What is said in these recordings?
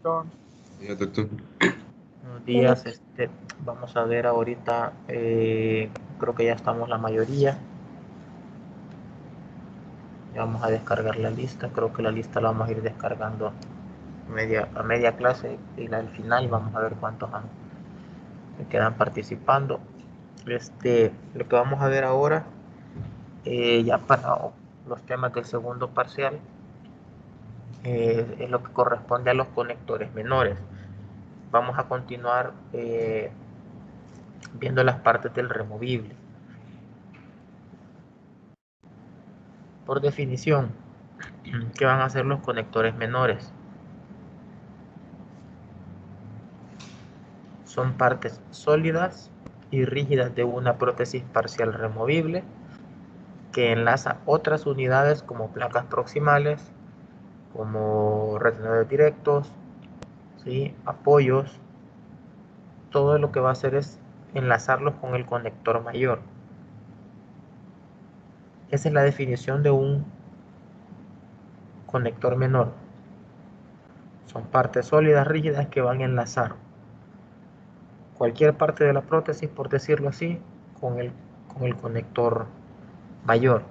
John. Ya, doctor. Buenos días, vamos a ver ahorita, creo que ya estamos la mayoría. Ya vamos a descargar la lista, creo que la lista la vamos a ir descargando a media clase y al final vamos a ver cuántos quedan participando. Lo que vamos a ver ahora, ya para los temas del segundo parcial, es lo que corresponde a los conectores menores. Vamos a continuar viendo las partes del removible. Por definición, ¿qué van a hacer los conectores menores? Son partes sólidas y rígidas de una prótesis parcial removible que enlaza otras unidades como placas proximales, como retenedores directos, ¿sí? Apoyos. Todo lo que va a hacer es enlazarlos con el conector mayor. Esa es la definición de un conector menor. Son partes sólidas, rígidas que van a enlazar cualquier parte de la prótesis, por decirlo así, con el conector mayor.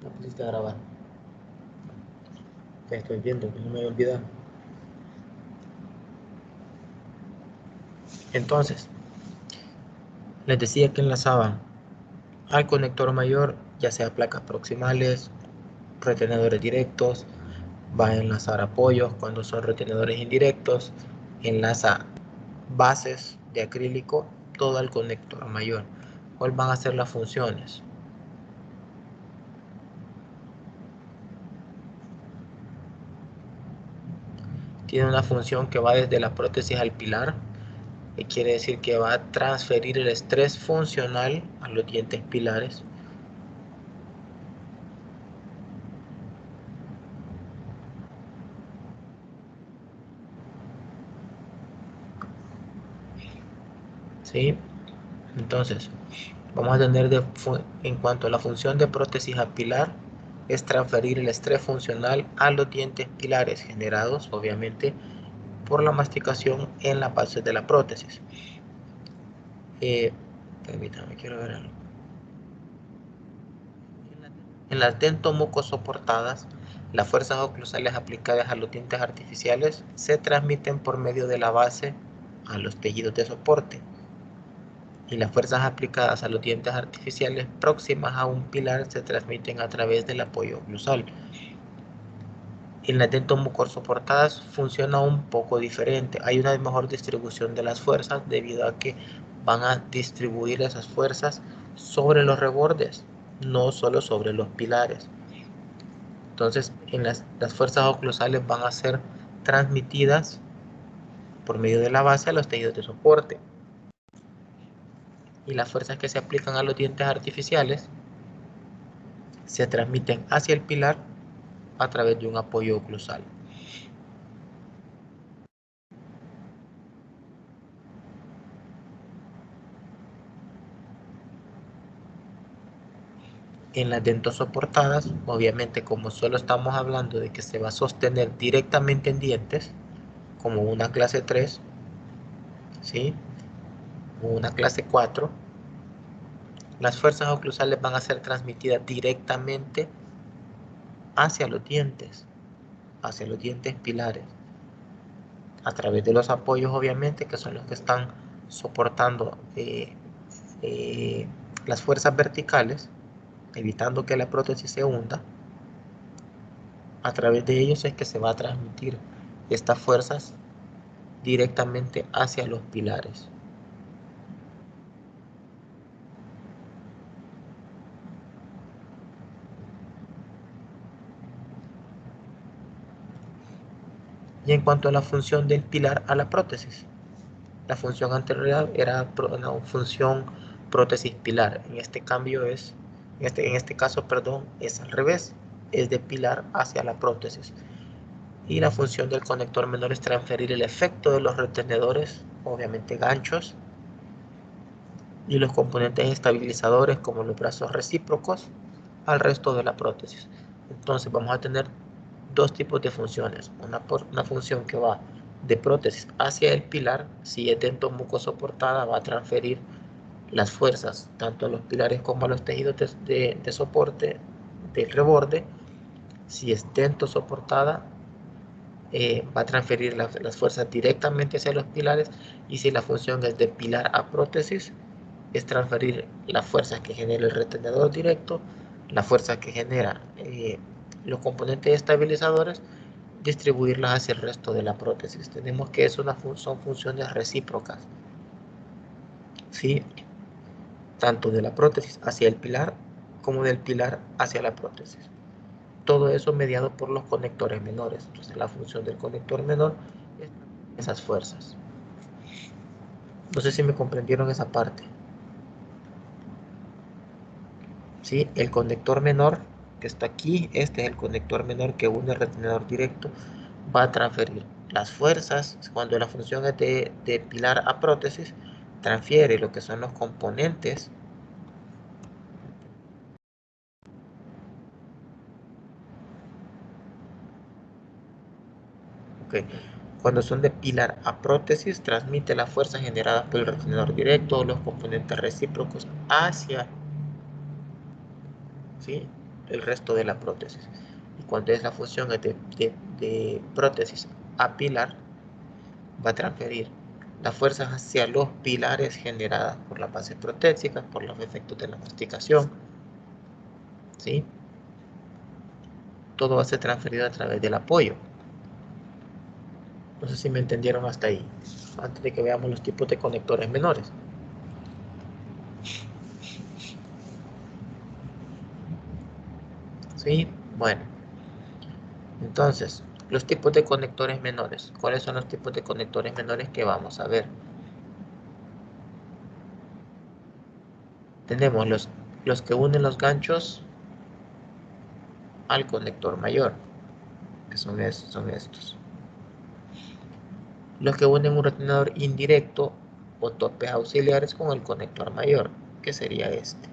No pusiste a grabar. Ya estoy viendo, que no me había olvidado. Entonces, les decía que enlazaban al conector mayor, ya sea placas proximales, retenedores directos, va a enlazar apoyos cuando son retenedores indirectos, enlaza bases de acrílico, todo al conector mayor. ¿Cuáles van a ser las funciones? Tiene una función que va desde la prótesis al pilar, que quiere decir que va a transferir el estrés funcional a los dientes pilares. ¿Sí? Entonces, vamos a tener en cuanto a la función de prótesis a pilar, es transferir el estrés funcional a los dientes pilares generados, obviamente, por la masticación en la base de la prótesis. Permítame, quiero ver algo. En las dentomucosoportadas, las fuerzas oclusales aplicadas a los dientes artificiales se transmiten por medio de la base a los tejidos de soporte, y las fuerzas aplicadas a los dientes artificiales próximas a un pilar se transmiten a través del apoyo oclusal. En las dentomucosoportadas funciona un poco diferente. Hay una mejor distribución de las fuerzas debido a que van a distribuir esas fuerzas sobre los rebordes, no solo sobre los pilares. Entonces, las fuerzas oclusales van a ser transmitidas por medio de la base a los tejidos de soporte. Y las fuerzas que se aplican a los dientes artificiales se transmiten hacia el pilar a través de un apoyo oclusal. En las dentosoportadas, obviamente, como solo estamos hablando de que se va a sostener directamente en dientes, como una clase 3, ¿sí? O una clase 4, las fuerzas oclusales van a ser transmitidas directamente hacia los dientes pilares, a través de los apoyos, obviamente, que son los que están soportando las fuerzas verticales, evitando que la prótesis se hunda. A través de ellos es que se va a transmitir estas fuerzas directamente hacia los pilares. Y en cuanto a la función del pilar a la prótesis, la función anterior era una función prótesis pilar. En este cambio es En este caso, perdón, es al revés, es de pilar hacia la prótesis. Y la función del conector menor es transferir el efecto de los retenedores, obviamente ganchos, y los componentes estabilizadores como los brazos recíprocos al resto de la prótesis. Entonces vamos a tener dos tipos de funciones. Una función que va de prótesis hacia el pilar. Si es dentomucosoportada, va a transferir las fuerzas tanto a los pilares como a los tejidos de soporte del reborde. Si es dentosoportada, va a transferir las fuerzas directamente hacia los pilares. Y si la función es de pilar a prótesis, es transferir las fuerzas que genera el retenedor directo, las fuerzas que genera los componentes estabilizadores, distribuirlas hacia el resto de la prótesis. Tenemos que son funciones recíprocas, ¿sí? Tanto de la prótesis hacia el pilar como del pilar hacia la prótesis. Todo eso mediado por los conectores menores. Entonces la función del conector menor es esas fuerzas. No sé si me comprendieron esa parte. ¿Sí? El conector menor que está aquí, este es el conector menor que une el retenedor directo, va a transferir las fuerzas. Cuando la función es de pilar a prótesis, transfiere lo que son los componentes. Okay. Cuando son de pilar a prótesis, transmite la fuerza generada por el retenedor directo, los componentes recíprocos hacia, ¿sí?, el resto de la prótesis. Y cuando es la función es de prótesis a pilar, va a transferir las fuerzas hacia los pilares generadas por las bases protésicas, por los efectos de la masticación, ¿sí? Todo va a ser transferido a través del apoyo. No sé si me entendieron hasta ahí, antes de que veamos los tipos de conectores menores. ¿Sí? Bueno, entonces, los tipos de conectores menores. ¿Cuáles son los tipos de conectores menores que vamos a ver? Tenemos los que unen los ganchos al conector mayor, que son estos. Los que unen un retenedor indirecto o topes auxiliares con el conector mayor, que sería este.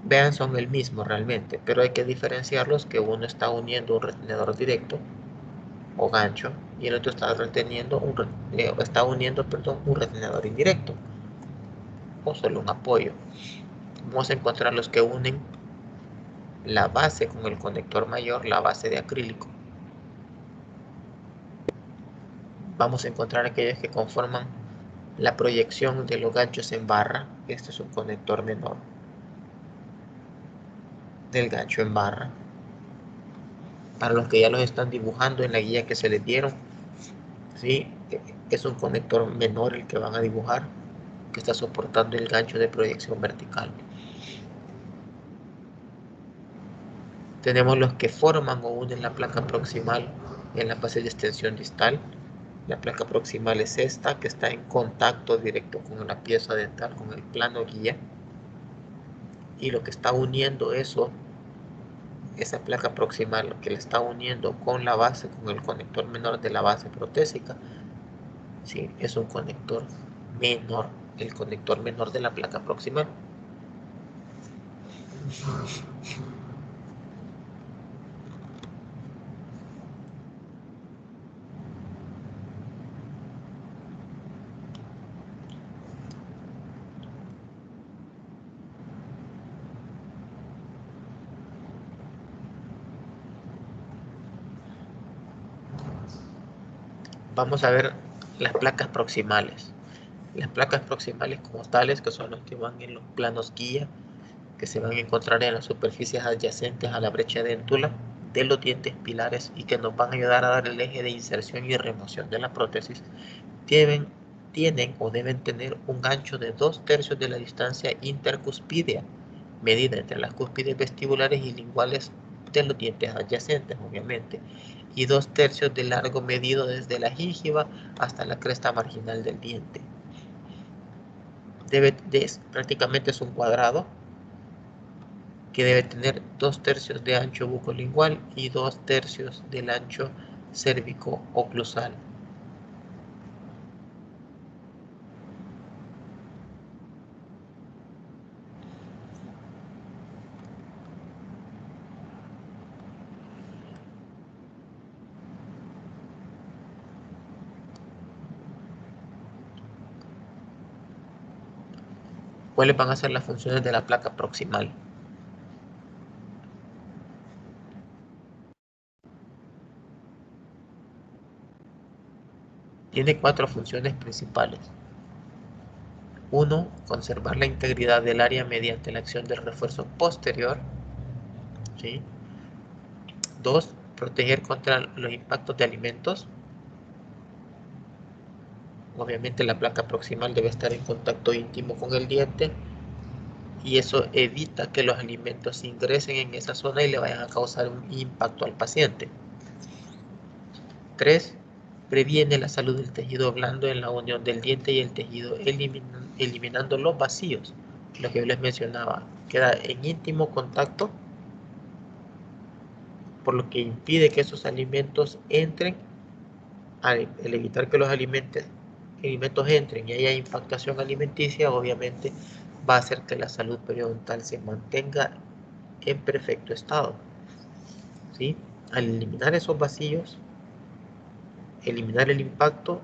Vean, son el mismo realmente, pero hay que diferenciarlos, que uno está uniendo un retenedor directo o gancho y el otro está uniendo, un retenedor indirecto o solo un apoyo. Vamos a encontrar los que unen la base con el conector mayor, la base de acrílico. Vamos a encontrar aquellos que conforman la proyección de los ganchos en barra. Este es un conector menor del gancho en barra. Para los que ya los están dibujando en la guía que se les dieron, ¿sí?, es un conector menor el que van a dibujar, que está soportando el gancho de proyección vertical. Tenemos los que forman o unen la placa proximal en la fase de extensión distal. La placa proximal es esta, que está en contacto directo con la pieza dental, con el plano guía. Y lo que está uniendo esa placa proximal, lo que le está uniendo con la base, con el conector menor de la base protésica, ¿sí?, es un conector menor, el conector menor de la placa proximal. Vamos a ver las placas proximales. Las placas proximales como tales, que son los que van en los planos guía, que se van a encontrar en las superficies adyacentes a la brecha dentula de los dientes pilares y que nos van a ayudar a dar el eje de inserción y remoción de la prótesis, tienen o deben tener un gancho de 2/3 de la distancia intercuspidea, medida entre las cúspides vestibulares y linguales de los dientes adyacentes, obviamente, y 2/3 de largo medido desde la gingiva hasta la cresta marginal del diente. prácticamente es un cuadrado que debe tener 2/3 de ancho bucolingual y 2/3 del ancho cérvico-oclusal. ¿Cuáles van a ser las funciones de la placa proximal? Tiene 4 funciones principales. 1. Conservar la integridad del área mediante la acción del refuerzo posterior. ¿Sí? 2. Proteger contra los impactos de alimentos. Obviamente la placa proximal debe estar en contacto íntimo con el diente y eso evita que los alimentos ingresen en esa zona y le vayan a causar un impacto al paciente. 3. Previene la salud del tejido blando en la unión del diente y el tejido, eliminando los vacíos. Lo que yo les mencionaba, queda en íntimo contacto, por lo que impide que esos alimentos entren. Al evitar que los alimentos entren y haya impactación alimenticia, obviamente va a hacer que la salud periodontal se mantenga en perfecto estado. ¿Sí? Al eliminar esos vacíos, eliminar el impacto,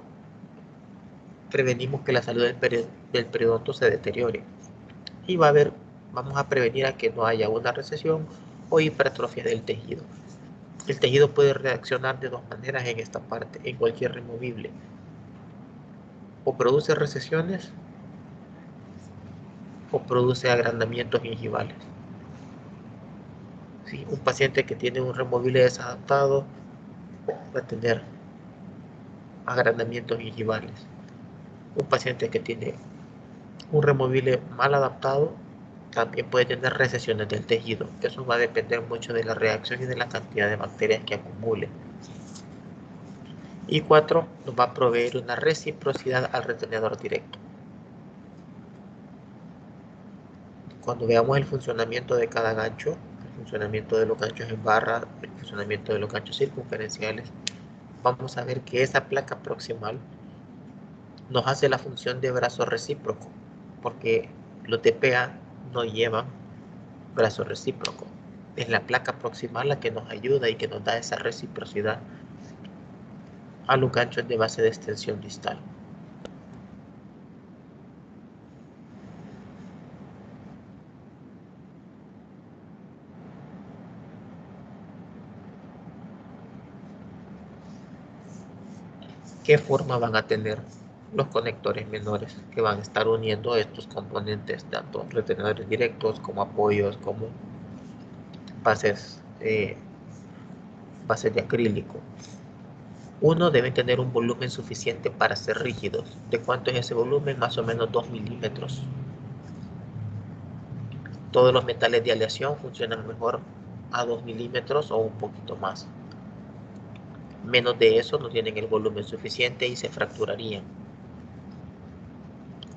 prevenimos que la salud del periodonto se deteriore. Y vamos a prevenir a que no haya una recesión o hipertrofia del tejido. El tejido puede reaccionar de dos maneras en esta parte, en cualquier removible. O produce recesiones o produce agrandamientos gingivales. ¿Sí? Un paciente que tiene un removible desadaptado va a tener agrandamientos gingivales. Un paciente que tiene un removible mal adaptado también puede tener recesiones del tejido. Eso va a depender mucho de la reacción y de la cantidad de bacterias que acumule. Y 4, nos va a proveer una reciprocidad al retenedor directo. Cuando veamos el funcionamiento de cada gancho, el funcionamiento de los ganchos en barra, el funcionamiento de los ganchos circunferenciales, vamos a ver que esa placa proximal nos hace la función de brazo recíproco, porque los TPA no llevan brazo recíproco. Es la placa proximal la que nos ayuda y que nos da esa reciprocidad a los ganchos de base de extensión distal. ¿Qué forma van a tener los conectores menores que van a estar uniendo estos componentes, tanto retenedores directos como apoyos, como bases, bases de acrílico? Uno, debe tener un volumen suficiente para ser rígidos. ¿De cuánto es ese volumen? Más o menos 2 milímetros. Todos los metales de aleación funcionan mejor a 2 milímetros o un poquito más. Menos de eso no tienen el volumen suficiente y se fracturarían.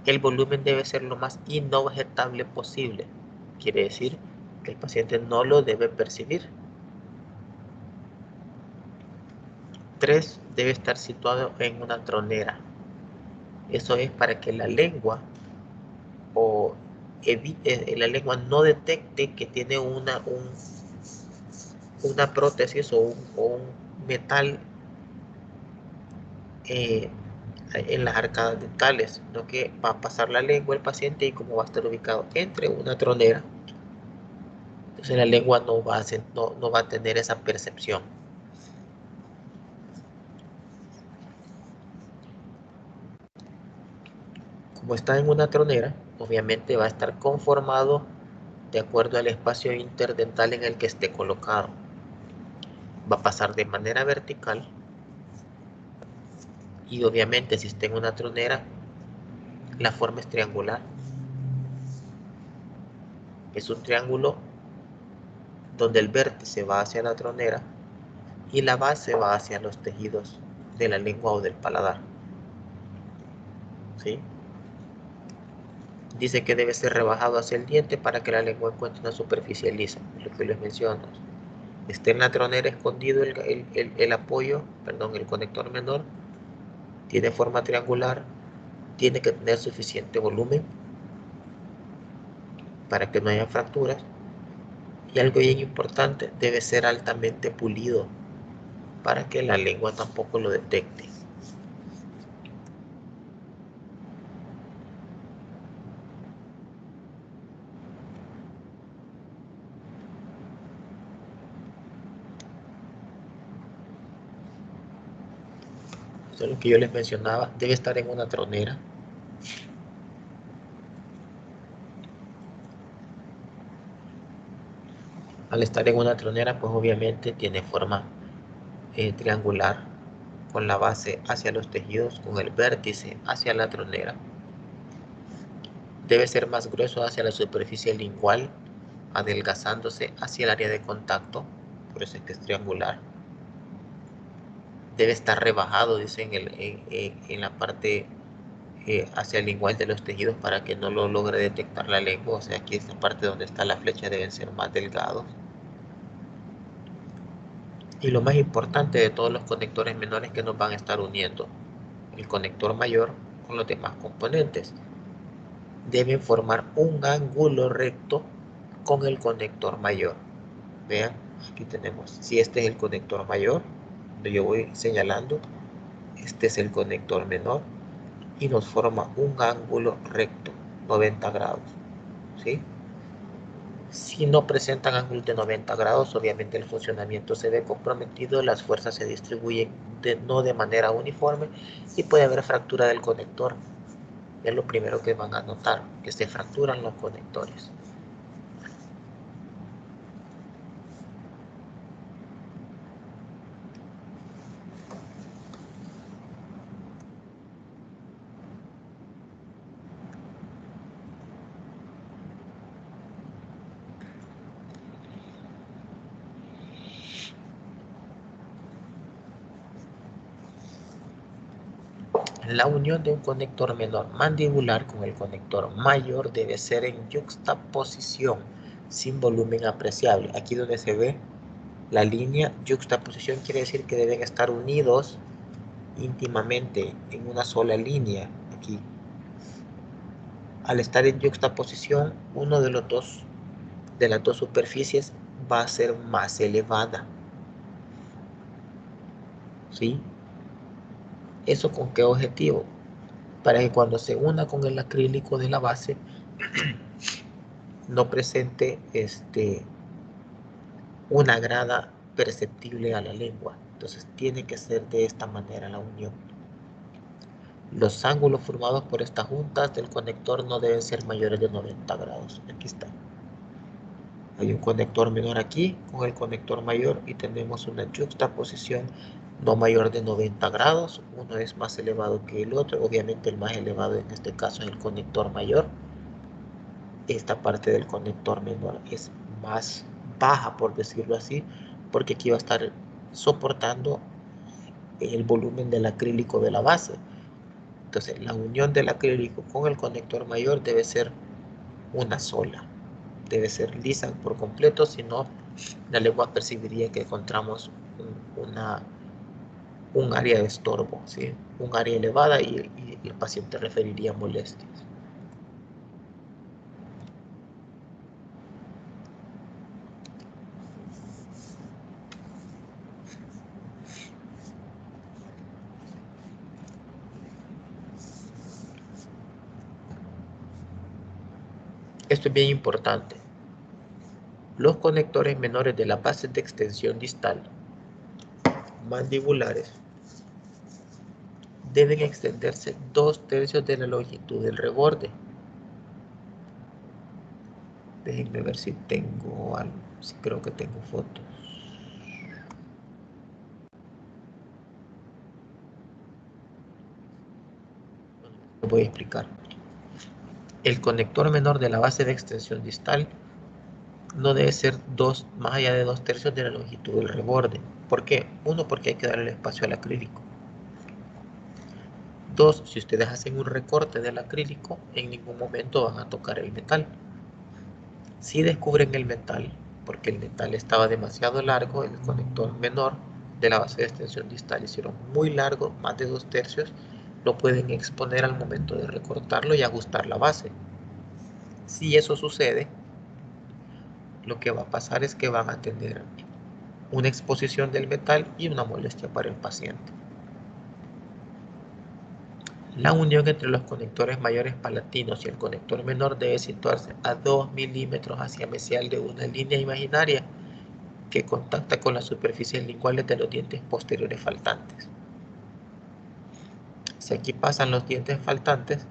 El volumen debe ser lo más inobjetable posible. Quiere decir que el paciente no lo debe percibir. 3, debe estar situado en una tronera. Eso es para que la lengua la lengua no detecte que tiene una prótesis o un metal en las arcadas dentales, sino que va a pasar la lengua el paciente y como va a estar ubicado entre una tronera, entonces la lengua no va a tener esa percepción. Como está en una tronera, obviamente va a estar conformado de acuerdo al espacio interdental en el que esté colocado. Va a pasar de manera vertical y obviamente si está en una tronera, la forma es triangular. Es un triángulo donde el vértice va hacia la tronera y la base va hacia los tejidos de la lengua o del paladar. ¿Sí? Dice que debe ser rebajado hacia el diente para que la lengua encuentre una superficie lisa, lo que les menciono. Está en la tronera escondido el apoyo, perdón, el conector menor, tiene forma triangular, tiene que tener suficiente volumen para que no haya fracturas, y algo bien importante, debe ser altamente pulido para que la lengua tampoco lo detecte. Eso es lo que yo les mencionaba, debe estar en una tronera. Al estar en una tronera, pues obviamente tiene forma triangular, con la base hacia los tejidos, con el vértice hacia la tronera. Debe ser más grueso hacia la superficie lingual, adelgazándose hacia el área de contacto, por eso es que es triangular. Debe estar rebajado, dice, en la parte hacia el lingual de los tejidos para que no lo logre detectar la lengua. O sea, aquí esta parte donde está la flecha deben ser más delgados. Y lo más importante de todos los conectores menores que nos van a estar uniendo el conector mayor con los demás componentes. Deben formar un ángulo recto con el conector mayor. Vean, aquí tenemos, si este es el conector mayor, donde yo voy señalando, este es el conector menor y nos forma un ángulo recto, 90 grados, ¿sí? Si no presentan ángulos de 90 grados, obviamente el funcionamiento se ve comprometido, las fuerzas se distribuyen no de manera uniforme y puede haber fractura del conector. Es lo primero que van a notar, que se fracturan los conectores. La unión de un conector menor mandibular con el conector mayor debe ser en yuxtaposición, sin volumen apreciable. Aquí donde se ve la línea, yuxtaposición quiere decir que deben estar unidos íntimamente en una sola línea. Aquí, al estar en yuxtaposición, uno de las dos superficies va a ser más elevada, ¿sí? ¿Eso con qué objetivo? Para que cuando se una con el acrílico de la base no presente una grada perceptible a la lengua. Entonces tiene que ser de esta manera la unión. Los ángulos formados por estas juntas del conector no deben ser mayores de 90 grados. Aquí está. Hay un conector menor aquí con el conector mayor y tenemos una yuxtaposición no mayor de 90 grados. Uno es más elevado que el otro. Obviamente el más elevado en este caso es el conector mayor. Esta parte del conector menor es más baja, por decirlo así, porque aquí va a estar soportando el volumen del acrílico de la base. Entonces la unión del acrílico con el conector mayor debe ser una sola, debe ser lisa por completo, si no la lengua percibiría que encontramos un área de estorbo, ¿sí? Un área elevada y el paciente referiría molestias. Esto es bien importante. Los conectores menores de la base de extensión distal mandibulares deben extenderse 2/3 de la longitud del reborde. Déjenme ver si tengo algo, si creo que tengo fotos. Lo voy a explicar. El conector menor de la base de extensión distal no debe ser más allá de 2/3 de la longitud del reborde. ¿Por qué? Uno, porque hay que darle espacio al acrílico. Dos, si ustedes hacen un recorte del acrílico, en ningún momento van a tocar el metal. Si descubren el metal, porque el metal estaba demasiado largo, el conector menor de la base de extensión distal hicieron muy largo, más de 2/3, lo pueden exponer al momento de recortarlo y ajustar la base. Si eso sucede, lo que va a pasar es que van a tener una exposición del metal y una molestia para el paciente. La unión entre los conectores mayores palatinos y el conector menor debe situarse a 2 milímetros hacia mesial de una línea imaginaria que contacta con las superficies linguales de los dientes posteriores faltantes. Si aquí pasan los dientes faltantes,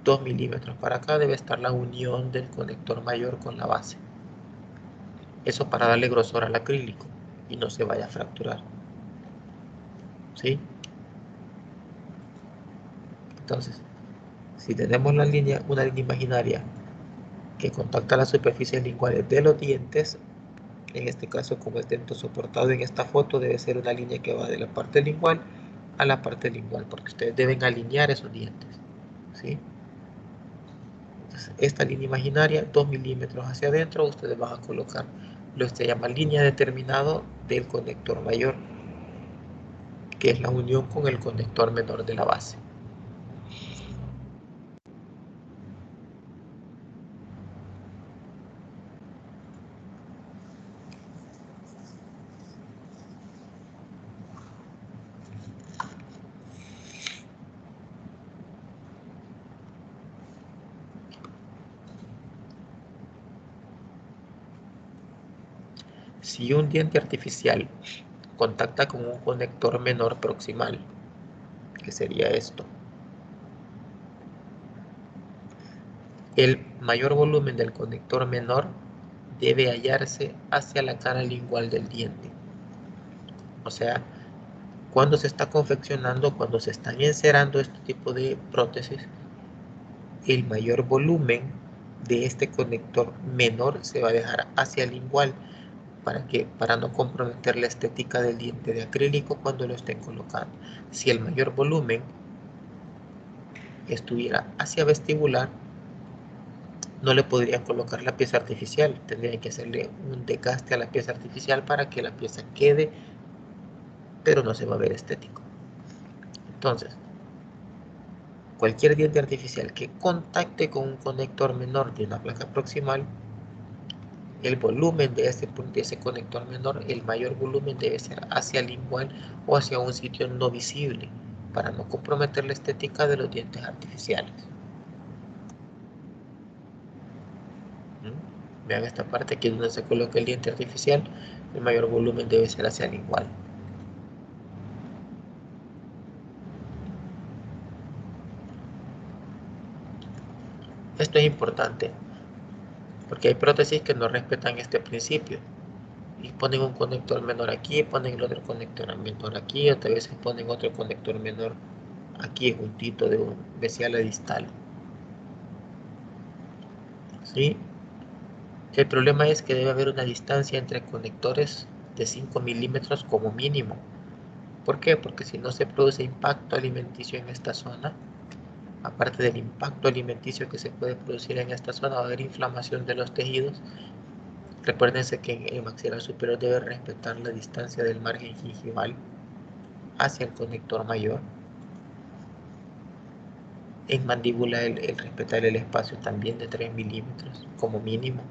2 milímetros para acá debe estar la unión del conector mayor con la base. Eso para darle grosor al acrílico y no se vaya a fracturar. ¿Sí? Entonces, si tenemos una línea imaginaria que contacta las superficies linguales de los dientes, en este caso como el dento soportado en esta foto, debe ser una línea que va de la parte lingual a la parte lingual, porque ustedes deben alinear esos dientes, ¿sí? Entonces, esta línea imaginaria, 2 milímetros hacia adentro, ustedes van a colocar lo que se llama línea determinado del conector mayor, que es la unión con el conector menor de la base. Si un diente artificial contacta con un conector menor proximal, que sería esto, el mayor volumen del conector menor debe hallarse hacia la cara lingual del diente. O sea, cuando se está confeccionando, cuando se están encerando este tipo de prótesis, el mayor volumen de este conector menor se va a dejar hacia el lingual. ¿Para qué? Para no comprometer la estética del diente de acrílico cuando lo estén colocando. Si el mayor volumen estuviera hacia vestibular, no le podrían colocar la pieza artificial. Tendrían que hacerle un desgaste a la pieza artificial para que la pieza quede, pero no se va a ver estético. Entonces, cualquier diente artificial que contacte con un conector menor de una placa proximal, el volumen de ese conector menor, el mayor volumen debe ser hacia el lingual o hacia un sitio no visible para no comprometer la estética de los dientes artificiales. Vean esta parte aquí donde se coloca el diente artificial, el mayor volumen debe ser hacia el lingual. Esto es importante porque hay prótesis que no respetan este principio y ponen un conector menor aquí, ponen el otro conector menor aquí, otra vez ponen otro conector menor aquí juntito de un mesial a distal. ¿Sí? El problema es que debe haber una distancia entre conectores de 5 milímetros como mínimo. ¿Por qué? Porque si no se produce impacto alimenticio en esta zona, aparte del impacto alimenticio que se puede producir en esta zona, va a haber inflamación de los tejidos. Recuérdense que el maxilar superior debe respetar la distancia del margen gingival hacia el conector mayor. En mandíbula el respetar el espacio también de 3 milímetros como mínimo.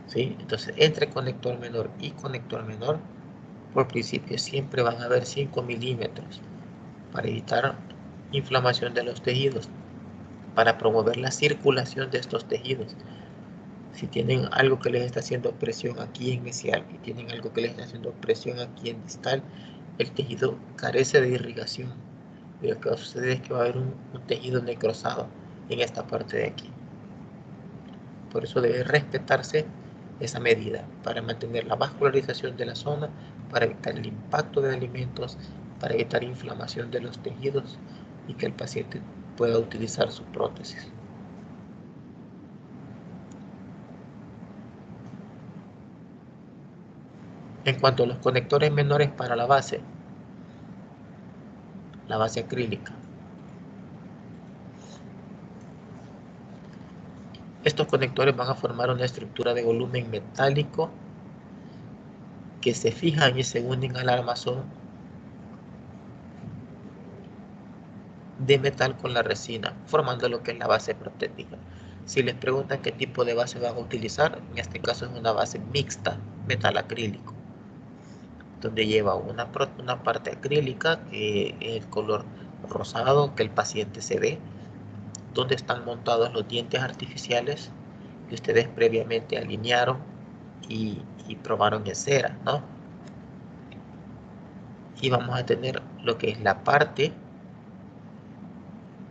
¿Sí? Entonces, entre conector menor y conector menor, por principio siempre van a haber 5 milímetros para evitar inflamación de los tejidos, para promover la circulación de estos tejidos. Si tienen algo que les está haciendo presión aquí en mesial y tienen algo que les está haciendo presión aquí en distal, el tejido carece de irrigación. Y lo que va a suceder es que va a haber un tejido necrosado en esta parte de aquí. Por eso debe respetarse esa medida para mantener la vascularización de la zona, para evitar el impacto de alimentos, para evitar inflamación de los tejidos y que el paciente pueda utilizar su prótesis. En cuanto a los conectores menores para la base acrílica, Estos conectores van a formar una estructura de volumen metálico que se fijan y se unen al armazón de metal con la resina, formando lo que es la base protética. Si les preguntan qué tipo de base van a utilizar, en este caso es una base mixta, metal acrílico, donde lleva una parte acrílica, que es el color rosado que el paciente se ve, donde están montados los dientes artificiales que ustedes previamente alinearon y probaron en cera, ¿no? Y vamos a tener lo que es la parte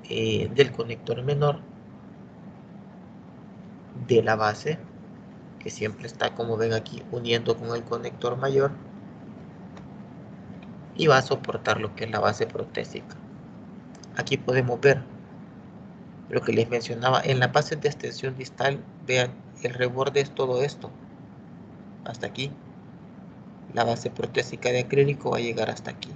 del conector menor de la base, que siempre está, como ven aquí, uniendo con el conector mayor, y va a soportar lo que es la base protésica. Aquí podemos ver lo que les mencionaba en la base de extensión distal. Vean, el reborde es todo esto hasta aquí. La base protésica de acrílico va a llegar hasta aquí.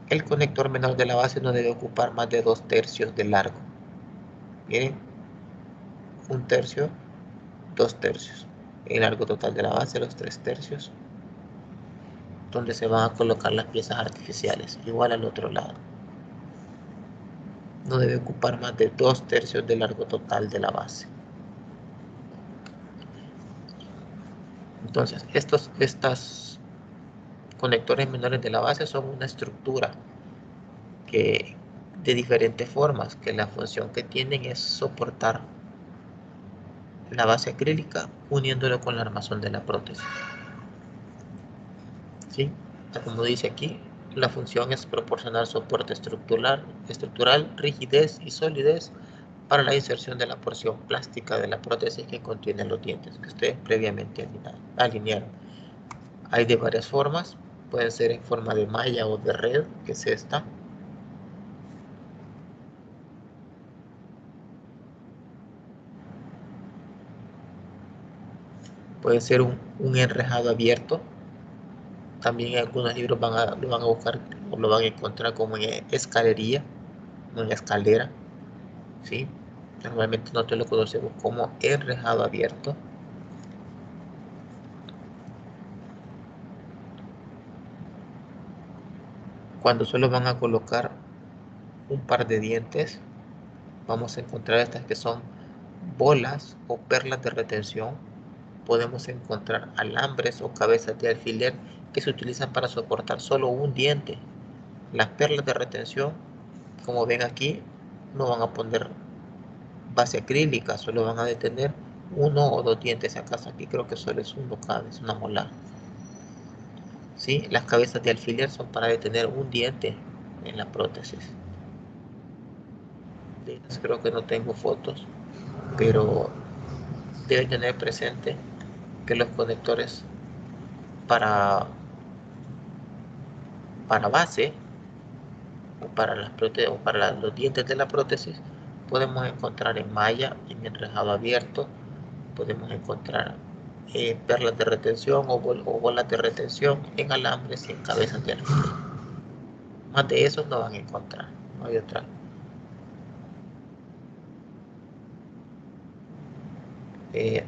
El conector menor de la base no debe ocupar más de 2/3 de largo. Miren, 1/3, 2/3. El largo total de la base, los 3/3, donde se van a colocar las piezas artificiales, igual al otro lado. No debe ocupar más de 2/3 del largo total de la base. Entonces, estos conectores menores de la base son una estructura que de diferentes formas, que la función que tienen es soportar la base acrílica uniéndolo con el armazón de la prótesis. ¿Sí? Como dice aquí, la función es proporcionar soporte estructural, rigidez y solidez para la inserción de la porción plástica de la prótesis que contiene los dientes que ustedes previamente alinearon. Hay de varias formas, pueden ser en forma de malla o de red, que es esta. Puede ser un enrejado abierto. También en algunos libros lo van a buscar o lo van a encontrar como en escalería, como en escalera, ¿sí? Normalmente nosotros lo conocemos como enrejado abierto. Cuando solo van a colocar un par de dientes, vamos a encontrar estas que son bolas o perlas de retención. Podemos encontrar alambres o cabezas de alfiler que se utilizan para soportar solo un diente. Las perlas de retención, como ven aquí, no van a poner base acrílica, solo van a detener uno o dos dientes. Acaso aquí creo que solo es uno cada vez, una molar. ¿Sí? Las cabezas de alfiler son para detener un diente en la prótesis. De estas creo que no tengo fotos, pero deben tener presente que los conectores para, para base o para, o para los dientes de la prótesis podemos encontrar en malla, en enrejado abierto, podemos encontrar perlas de retención o bolas de retención, en alambres y en cabezas de alfiler. Más de esos no van a encontrar, no hay otra.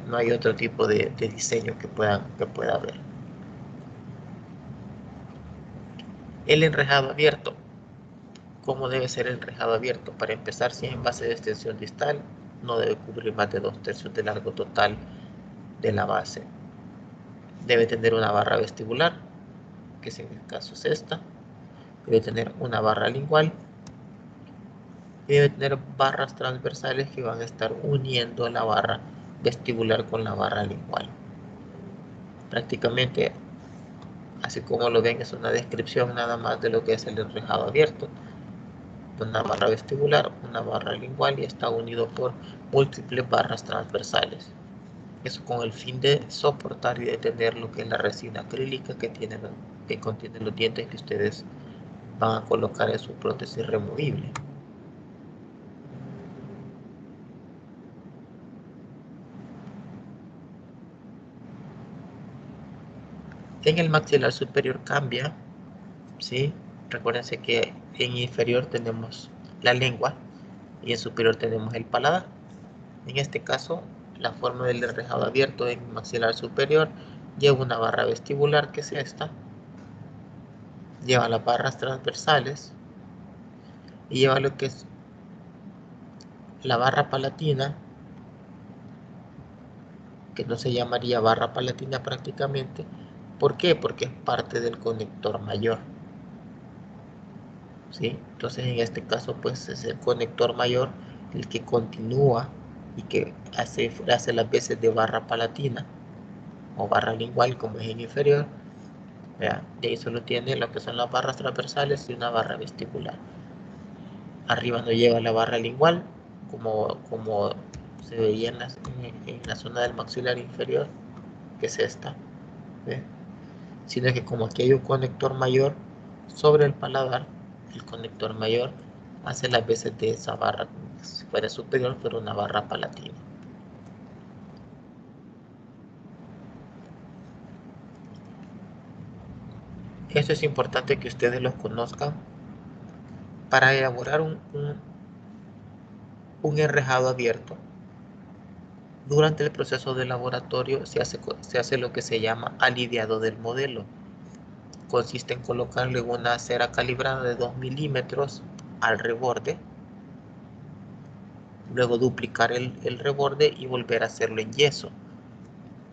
No hay otro tipo de diseño que pueda haber. El enrejado abierto. ¿Cómo debe ser el enrejado abierto? Para empezar, si es en base de extensión distal, no debe cubrir más de 2/3 del largo total de la base. Debe tener una barra vestibular, que en este caso es esta. Debe tener una barra lingual. Y debe tener barras transversales que van a estar uniendo la barra vestibular con la barra lingual. Prácticamente, así como lo ven, es una descripción nada más de lo que es el enrejado abierto. Una barra vestibular, una barra lingual y está unido por múltiples barras transversales. Eso con el fin de soportar y detener lo que es la resina acrílica que contiene los dientes que ustedes van a colocar en su prótesis removible. En el maxilar superior cambia, ¿sí? Recuérdense que en inferior tenemos la lengua y en superior tenemos el paladar. En este caso, la forma del enrejado abierto en maxilar superior lleva una barra vestibular, que es esta, lleva las barras transversales y lleva lo que es la barra palatina, que no se llamaría barra palatina prácticamente. ¿Por qué? Porque es parte del conector mayor, ¿sí? Entonces en este caso pues es el conector mayor el que continúa y que hace las veces de barra palatina o barra lingual, como es en inferior. ¿Vea? Y ahí solo tiene lo que son las barras transversales y una barra vestibular. Arriba no lleva la barra lingual, como se veía en la zona del maxilar inferior, que es esta, ¿ve? Sino que como aquí hay un conector mayor sobre el paladar, el conector mayor hace las veces de esa barra, como si fuera superior, pero una barra palatina. Eso es importante que ustedes los conozcan para elaborar un enrejado abierto. Durante el proceso de laboratorio se hace lo que se llama aliviado del modelo. Consiste en colocarle una cera calibrada de 2 milímetros al reborde, luego duplicar el reborde y volver a hacerlo en yeso.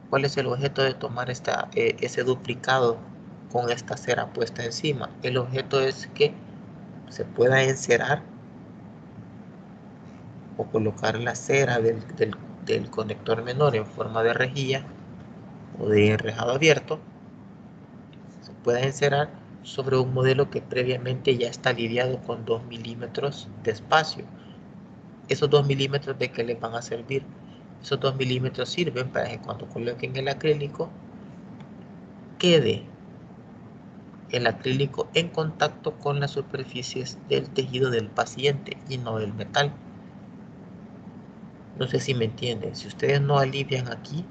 ¿Cuál es el objeto de tomar ese duplicado con esta cera puesta encima? El objeto es que se pueda encerar o colocar la cera del conector menor en forma de rejilla o de enrejado abierto, se pueda encerar sobre un modelo que previamente ya está lidiado con 2 milímetros de espacio. Esos 2 milímetros, ¿de qué les van a servir? Esos 2 milímetros sirven para que cuando coloquen el acrílico quede el acrílico en contacto con las superficies del tejido del paciente y no del metal. No sé si me entienden. Si ustedes no alivian aquí,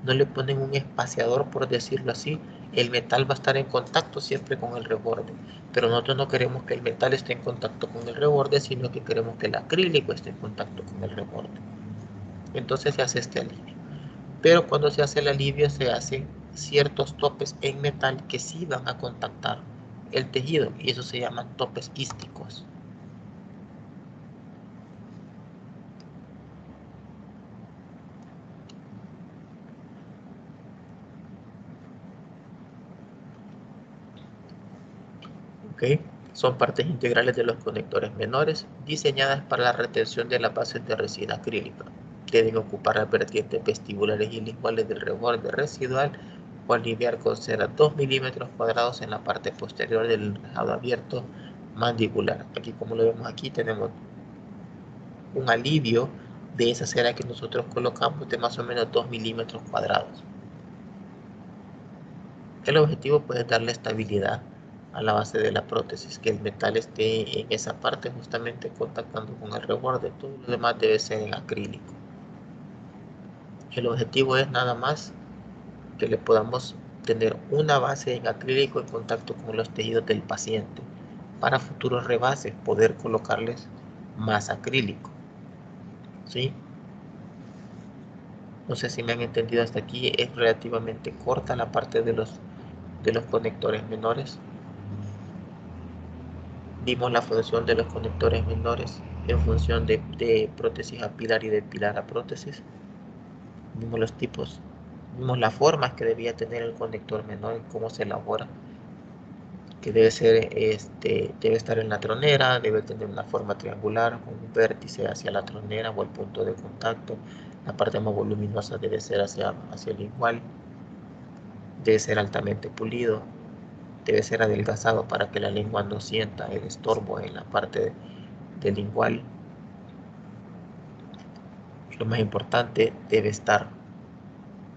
no le ponen un espaciador, por decirlo así, el metal va a estar en contacto siempre con el reborde. Pero nosotros no queremos que el metal esté en contacto con el reborde, sino que queremos que el acrílico esté en contacto con el reborde. Entonces se hace este alivio. Pero cuando se hace el alivio se hacen ciertos topes en metal que sí van a contactar el tejido y eso se llaman topes quísticos. ¿Okay? Son partes integrales de los conectores menores diseñadas para la retención de las bases de resina acrílica. Deben ocupar las vertientes vestibulares y linguales del reborde residual o aliviar con cera 2 milímetros cuadrados en la parte posterior del enrejado abierto mandibular. Aquí, como lo vemos aquí, tenemos un alivio de esa cera que nosotros colocamos de más o menos 2 milímetros cuadrados. El objetivo pues, es darle estabilidad a la base de la prótesis, que el metal esté en esa parte justamente contactando con el reborde. Todo lo demás debe ser en acrílico. El objetivo es nada más que le podamos tener una base en acrílico en contacto con los tejidos del paciente para futuros rebases poder colocarles más acrílico, ¿sí? No sé si me han entendido hasta aquí. Es relativamente corta la parte de los conectores menores. Vimos la función de los conectores menores en función de prótesis a pilar y de pilar a prótesis. Vimos los tipos, vimos las formas que debía tener el conector menor, cómo se elabora, que debe ser, debe estar en la tronera, debe tener una forma triangular con un vértice hacia la tronera o el punto de contacto. La parte más voluminosa debe ser hacia el igual, debe ser altamente pulido, debe ser adelgazado para que la lengua no sienta el estorbo en la parte del lingual. Lo más importante, debe estar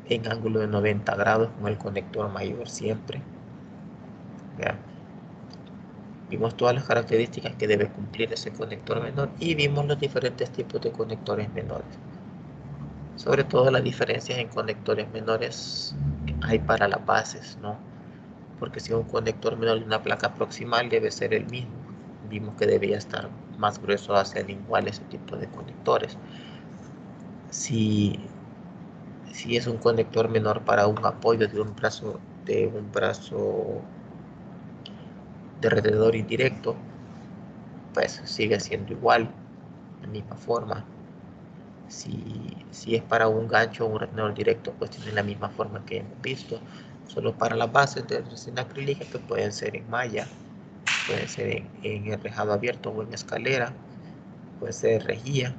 en ángulo de 90 grados con el conector mayor siempre. ¿Ya? Vimos todas las características que debe cumplir ese conector menor y vimos los diferentes tipos de conectores menores. Sobre todo las diferencias en conectores menores hay para las bases, ¿no? Porque si un conector menor de una placa proximal debe ser el mismo, vimos que debía estar más grueso hacia el lingual ese tipo de conectores. Si es un conector menor para un apoyo de un brazo de retador indirecto, pues sigue siendo igual, de misma forma. Si es para un gancho o un retenedor directo, pues tiene la misma forma que hemos visto. Solo para las bases de resina acrílica, que pueden ser en malla, pueden ser en enrejado abierto o en escalera, puede ser rejilla.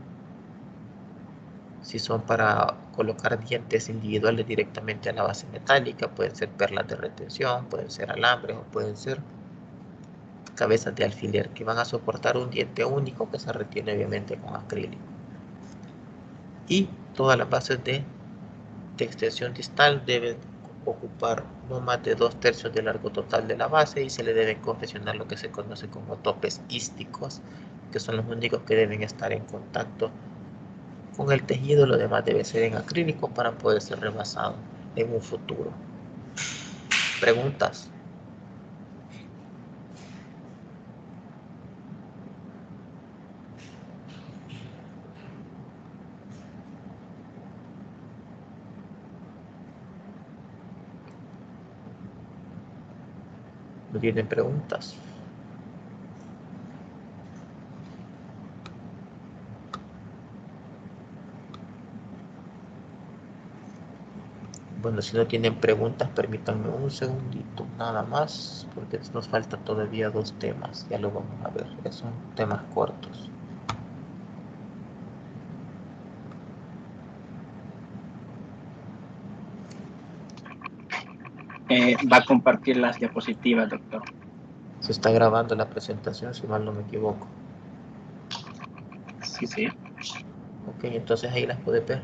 Si son para colocar dientes individuales directamente a la base metálica, pueden ser perlas de retención, pueden ser alambres o pueden ser cabezas de alfiler que van a soportar un diente único que se retiene obviamente con acrílico. Y todas las bases de extensión distal deben ocupar no más de 2/3 del largo total de la base y se le deben confeccionar lo que se conoce como topes ísticos, que son los únicos que deben estar en contacto con el tejido. Lo demás debe ser en acrílico para poder ser rebasado en un futuro. ¿Preguntas? ¿No tienen preguntas? Bueno, si no tienen preguntas, permítanme un segundito nada más, porque nos faltan todavía 2 temas. Ya lo vamos a ver. Son temas cortos. Va a compartir las diapositivas, doctor. Se está grabando la presentación, si mal no me equivoco. Sí. Ok, entonces ahí las puedes ver.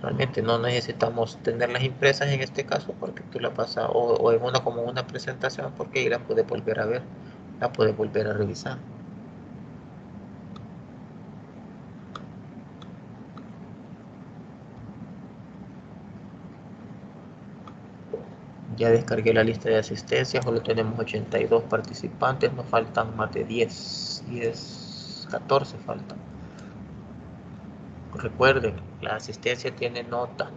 Realmente no necesitamos tenerlas impresas en este caso, porque tú la pasas o en como una presentación, porque ahí las puedes volver a ver, la puedes volver a revisar. Ya descargué la lista de asistencia, solo tenemos 82 participantes, nos faltan más de 10, 14 faltan. Recuerden, la asistencia tiene nota,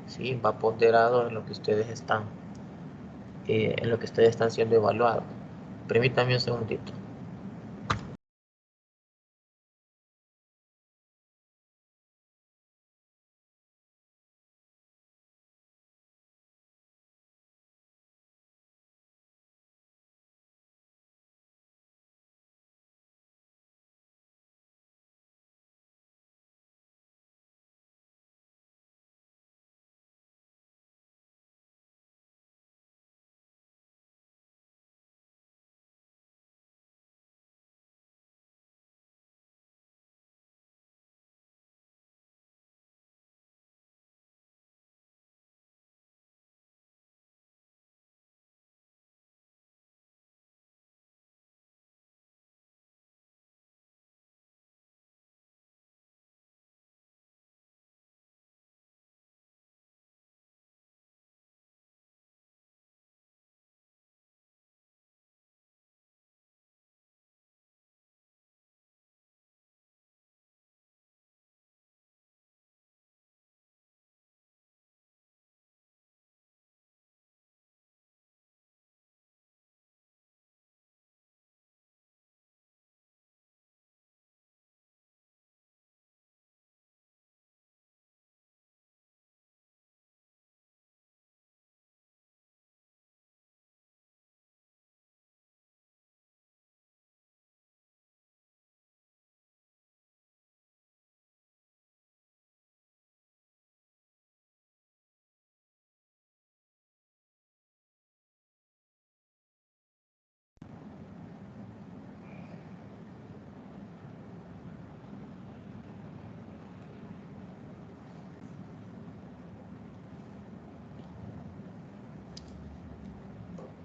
¿sí? Va ponderado en lo que ustedes están siendo evaluados. Permítanme un segundito.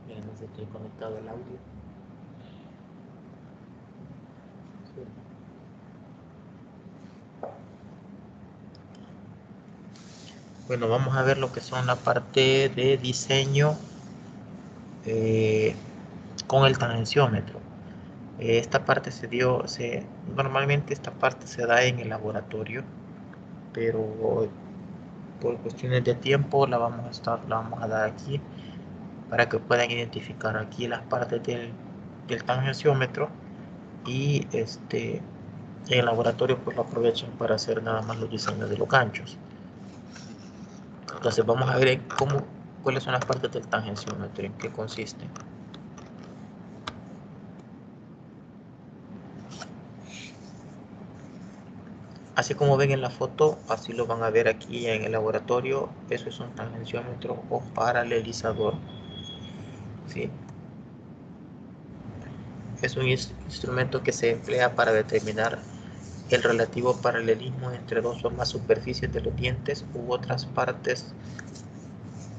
Miren, no sé si estoy conectado al audio. Sí. Bueno, vamos a ver lo que son la parte de diseño con el tangenciómetro. Esta parte normalmente esta parte se da en el laboratorio, pero por cuestiones de tiempo la vamos a dar aquí para que puedan identificar aquí las partes del tangenciómetro y en el laboratorio pues lo aprovechan para hacer nada más los diseños de los ganchos. Entonces vamos a ver cuáles son las partes del tangenciómetro, en qué consiste. Así como ven en la foto, así lo van a ver aquí en el laboratorio. Eso es un tangenciómetro o paralelizador, ¿sí? Es un instrumento que se emplea para determinar el relativo paralelismo entre dos o más superficies de los dientes u otras partes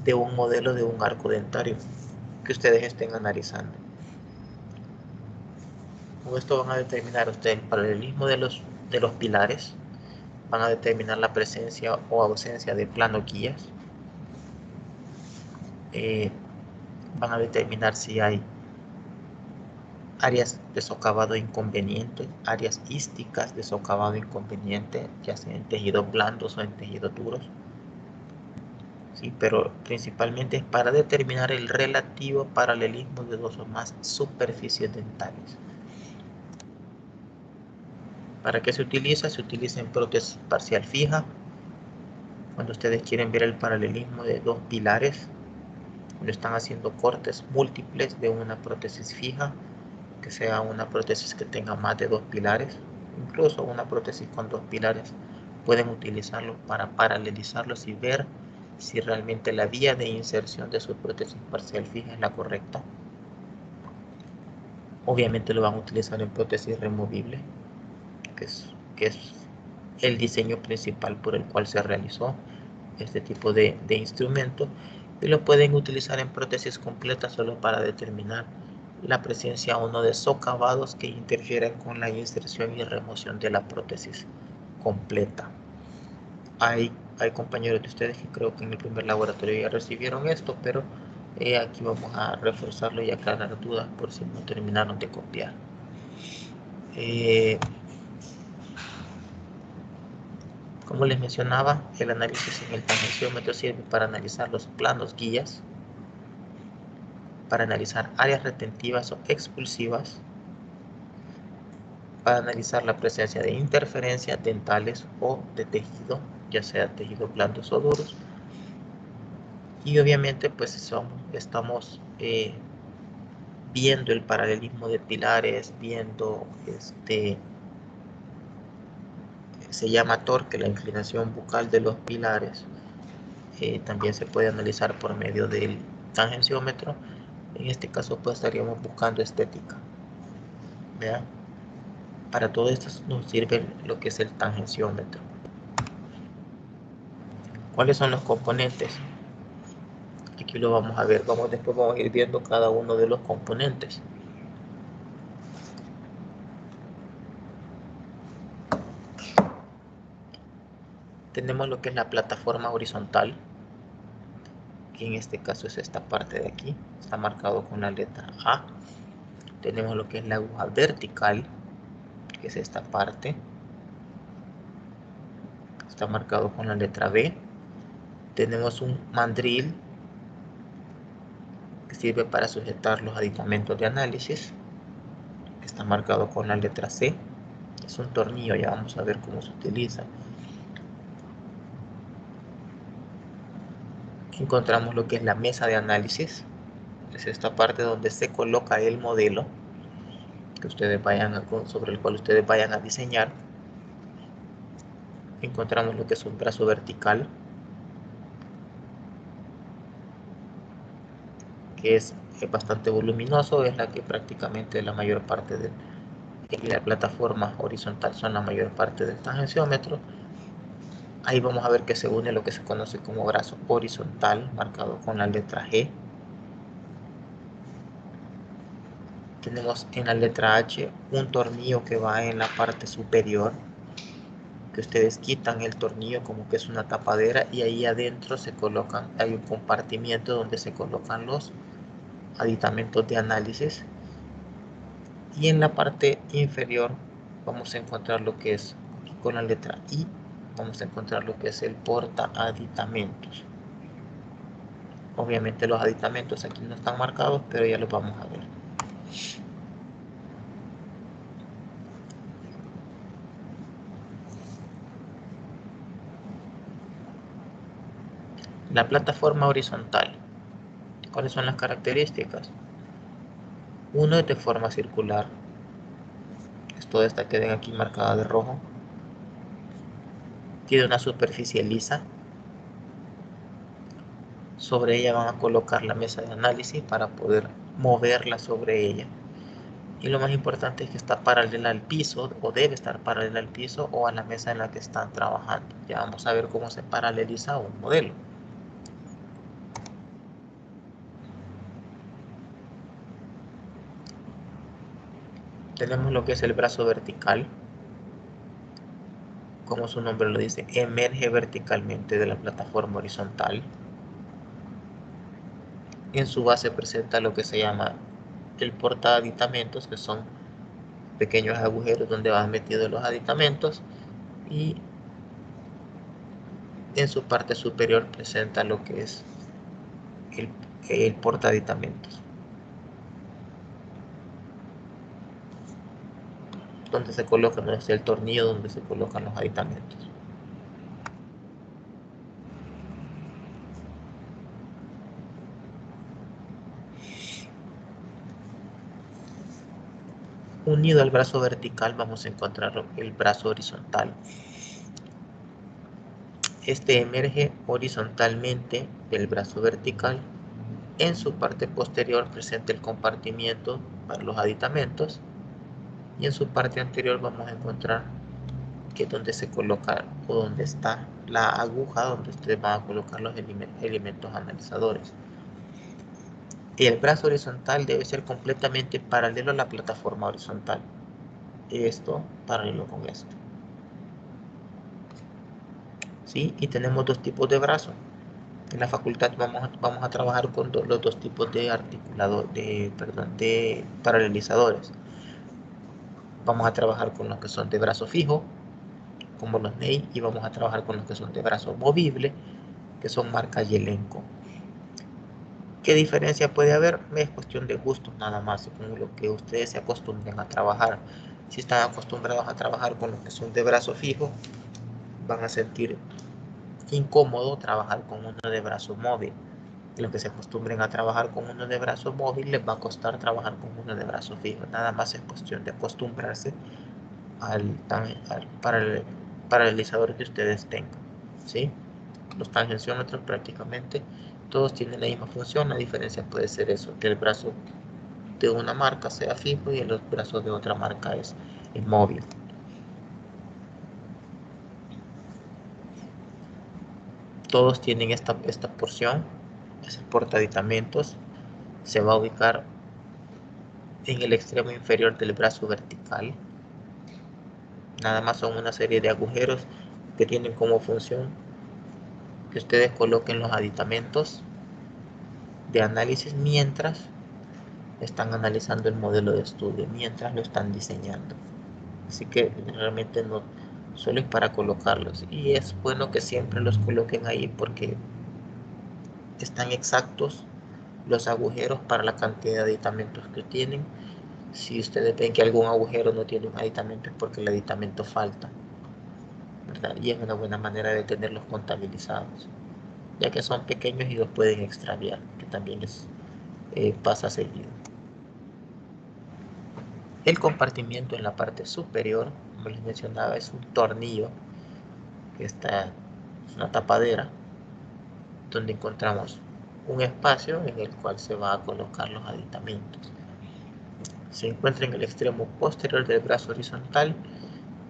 de un modelo de un arco dentario que ustedes estén analizando. Con esto van a determinar ustedes el paralelismo de los pilares, van a determinar la presencia o ausencia de plano guías, van a determinar si hay áreas de socavado inconveniente, áreas ísticas de socavado inconveniente, ya sea en tejidos blandos o en tejidos duros. Sí, pero principalmente es para determinar el relativo paralelismo de dos o más superficies dentales. ¿Para qué se utiliza? Se utiliza en prótesis parcial fija, cuando ustedes quieren ver el paralelismo de dos pilares, cuando están haciendo cortes múltiples de una prótesis fija, que sea una prótesis que tenga más de dos pilares, incluso una prótesis con dos pilares, pueden utilizarlo para paralelizarlos y ver si realmente la vía de inserción de su prótesis parcial fija es la correcta. Obviamente lo van a utilizar en prótesis removible, que es el diseño principal por el cual se realizó este tipo de instrumento, y lo pueden utilizar en prótesis completas solo para determinar la presencia o no de socavados que interfieren con la inserción y remoción de la prótesis completa. Hay compañeros de ustedes que creo que en el primer laboratorio ya recibieron esto, pero aquí vamos a reforzarlo y aclarar dudas por si no terminaron de copiar. Como les mencionaba, el análisis en el tangenciómetro sirve para analizar los planos guías, para analizar áreas retentivas o expulsivas, para analizar la presencia de interferencias dentales o de tejido, ya sea tejidos blandos o duros. Y obviamente pues estamos viendo el paralelismo de pilares, viendo se llama torque, la inclinación bucal de los pilares. También se puede analizar por medio del tangenciómetro. En este caso pues estaríamos buscando estética. ¿Vean? Para todo esto nos sirve lo que es el tangenciómetro. ¿Cuáles son los componentes? Aquí lo vamos a ver. Después vamos a ir viendo cada uno de los componentes. Tenemos lo que es la plataforma horizontal, que en este caso es esta parte de aquí. Está marcado con la letra A. Tenemos lo que es la aguja vertical, que es esta parte. Está marcado con la letra B. Tenemos un mandril que sirve para sujetar los aditamentos de análisis, que está marcado con la letra C. Es un tornillo, ya vamos a ver cómo se utiliza. Aquí encontramos lo que es la mesa de análisis. Es esta parte donde se coloca el modelo que ustedes sobre el cual ustedes vayan a diseñar. Encontramos lo que es un brazo vertical, que es bastante voluminoso, es la que prácticamente la mayor parte de la plataforma horizontal son la mayor parte del tangenciómetro. Ahí vamos a ver que se une lo que se conoce como brazo horizontal, marcado con la letra G. Tenemos en la letra H un tornillo que va en la parte superior, que ustedes quitan el tornillo como que es una tapadera, y ahí adentro hay un compartimiento donde se colocan los aditamentos de análisis, Y en la parte inferior vamos a encontrar lo que es, con la letra I, vamos a encontrar lo que es el porta aditamentos. Obviamente los aditamentos aquí no están marcados, pero ya los vamos a ver. La plataforma horizontal. ¿Cuáles son las características? Uno es de forma circular. Todas estas queden aquí marcadas de rojo. Tiene una superficie lisa. Sobre ella van a colocar la mesa de análisis para poder moverla sobre ella. Y lo más importante es que está paralela al piso, o debe estar paralela al piso o a la mesa en la que están trabajando. Ya vamos a ver cómo se paraleliza un modelo. Tenemos lo que es el brazo vertical. Como su nombre lo dice, emerge verticalmente de la plataforma horizontal. En su base presenta lo que se llama el portaaditamentos, que son pequeños agujeros donde van metidos los aditamentos, y en su parte superior presenta lo que es el portaaditamentos, donde se coloca, no es el tornillo donde se colocan los aditamentos. Unido al brazo vertical vamos a encontrar el brazo horizontal. Este emerge horizontalmente del brazo vertical. En su parte posterior presenta el compartimiento para los aditamentos, y en su parte anterior vamos a encontrar que es donde se coloca o donde está la aguja donde ustedes van a colocar los elementos analizadores. El brazo horizontal debe ser completamente paralelo a la plataforma horizontal. Esto paralelo con esto. ¿Sí? Y tenemos dos tipos de brazos. En la facultad vamos a trabajar con los dos tipos de de paralelizadores. Vamos a trabajar con los que son de brazo fijo, como los NEI, y vamos a trabajar con los que son de brazo movible, que son marca Yelenco. ¿Qué diferencia puede haber? Es cuestión de gustos nada más, con lo que ustedes se acostumbren a trabajar. Si están acostumbrados a trabajar con los que son de brazo fijo, van a sentir incómodo trabajar con uno de brazo móvil. Los que se acostumbren a trabajar con uno de brazo móvil les va a costar trabajar con uno de brazo fijo. Nada más es cuestión de acostumbrarse al paralelizador que ustedes tengan, ¿sí? Los tangenciómetros prácticamente todos tienen la misma función. La diferencia puede ser eso, que el brazo de una marca sea fijo y el brazo de otra marca es móvil. Todos tienen esta porción, es el portaaditamentos. Se va a ubicar en el extremo inferior del brazo vertical. Nada más son una serie de agujeros que tienen como función que ustedes coloquen los aditamentos de análisis mientras están analizando el modelo de estudio, mientras lo están diseñando. Así que realmente no solo es para colocarlos, y es bueno que siempre los coloquen ahí porque están exactos los agujeros para la cantidad de aditamentos que tienen. Si ustedes ven que algún agujero no tiene un aditamento es porque el aditamento falta, ¿verdad? Y es una buena manera de tenerlos contabilizados, ya que son pequeños y los pueden extraviar, que también pasa seguido. El compartimiento en la parte superior, como les mencionaba, es un tornillo que está, es una tapadera, donde encontramos un espacio en el cual se va a colocar los aditamentos. Se encuentra en el extremo posterior del brazo horizontal,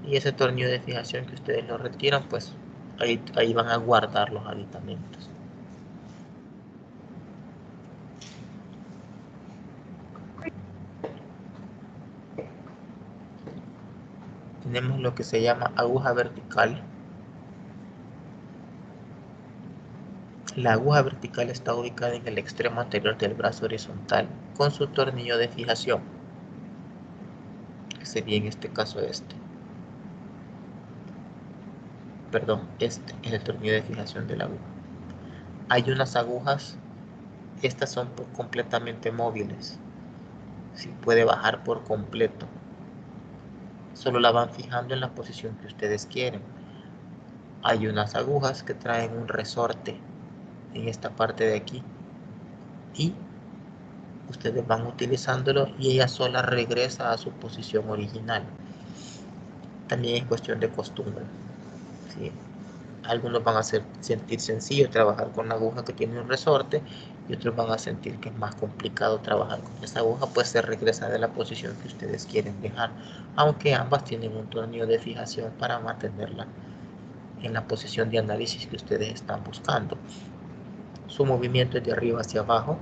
y ese tornillo de fijación que ustedes lo retiran, pues ahí van a guardar los aditamentos. Tenemos lo que se llama aguja vertical. La aguja vertical está ubicada en el extremo anterior del brazo horizontal con su tornillo de fijación. sería en este caso perdón, este es el tornillo de fijación de la aguja. Hay unas agujas, estas son completamente móviles, ¿sí? Puede bajar por completo, solo la van fijando en la posición que ustedes quieren. Hay unas agujas que traen un resorte en esta parte de aquí y ustedes van utilizándolo y ella sola regresa a su posición original. También es cuestión de costumbre, ¿sí? Algunos van a sentir sencillo trabajar con la aguja que tiene un resorte y otros van a sentir que es más complicado trabajar con esa aguja, pues se regresa de la posición que ustedes quieren dejar, aunque ambas tienen un tornillo de fijación para mantenerla en la posición de análisis que ustedes están buscando. Su movimiento es de arriba hacia abajo,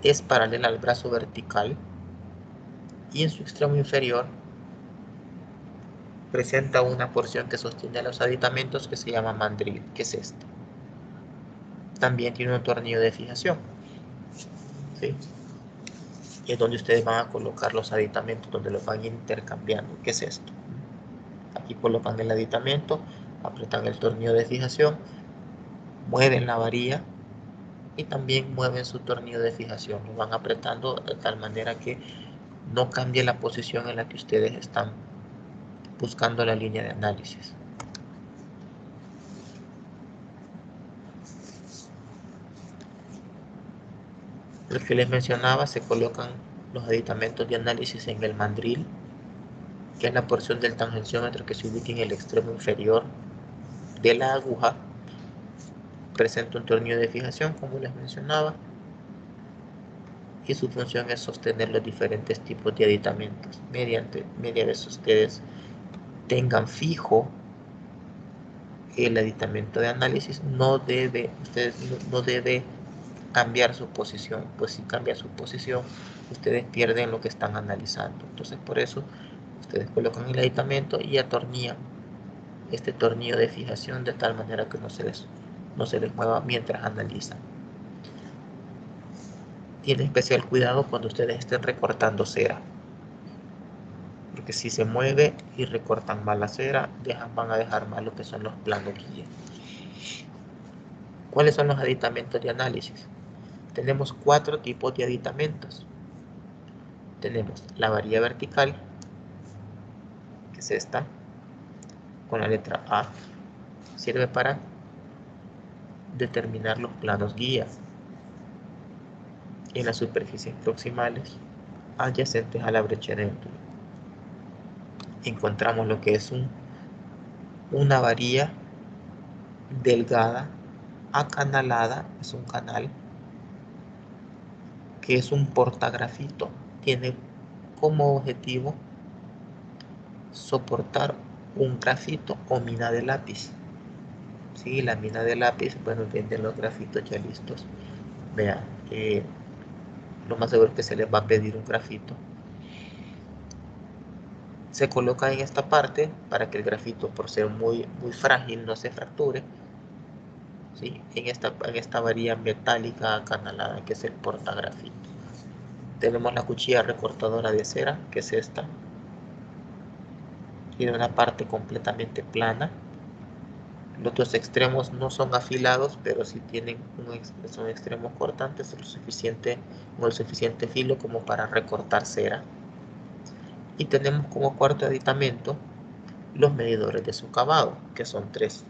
es paralela al brazo vertical y en su extremo inferior presenta una porción que sostiene los aditamentos que se llama mandril, que es este. También tiene un tornillo de fijación, ¿sí? Y es donde ustedes van a colocar los aditamentos, donde los van intercambiando, que es esto. Aquí colocan el aditamento, apretan el tornillo de fijación, mueven la varilla y también mueven su tornillo de fijación. Lo van apretando de tal manera que no cambie la posición en la que ustedes están buscando la línea de análisis. Lo que les mencionaba, se colocan los aditamentos de análisis en el mandril, que es la porción del tangenciómetro que se ubica en el extremo inferior de la aguja. Presenta un tornillo de fijación, como les mencionaba, y su función es sostener los diferentes tipos de aditamentos. Mediante ustedes tengan fijo el aditamento de análisis, no debe cambiar su posición, pues si cambia su posición, ustedes pierden lo que están analizando. Entonces, por eso, ustedes colocan el aditamento y atornillan este tornillo de fijación de tal manera que no se les mueva mientras analizan. Tienen especial cuidado cuando ustedes estén recortando cera, porque si se mueve y recortan mal la cera, van a dejar mal lo que son los planos guía. ¿Cuáles son los aditamentos de análisis? Tenemos 4 tipos de aditamentos. Tenemos la varilla vertical, que es esta, con la letra A, sirve para determinar los planos guía en las superficies proximales adyacentes a la brecha de ángulo. Encontramos lo que es una varilla delgada, acanalada, es un canal, que es un portagrafito. Tiene como objetivo soportar un grafito o mina de lápiz. Sí, la mina de lápiz, bueno, venden los grafitos ya listos. Vean, lo más seguro es que se les va a pedir un grafito. Se coloca en esta parte para que el grafito, por ser muy frágil, no se fracture. ¿Sí? En esta varilla metálica acanalada que es el portagrafito. Tenemos la cuchilla recortadora de cera, que es esta. Tiene una parte completamente plana. Los dos extremos no son afilados, pero sí son extremos cortantes, con el suficiente filo como para recortar cera. Y tenemos como cuarto aditamento los medidores de socavado, que son 3.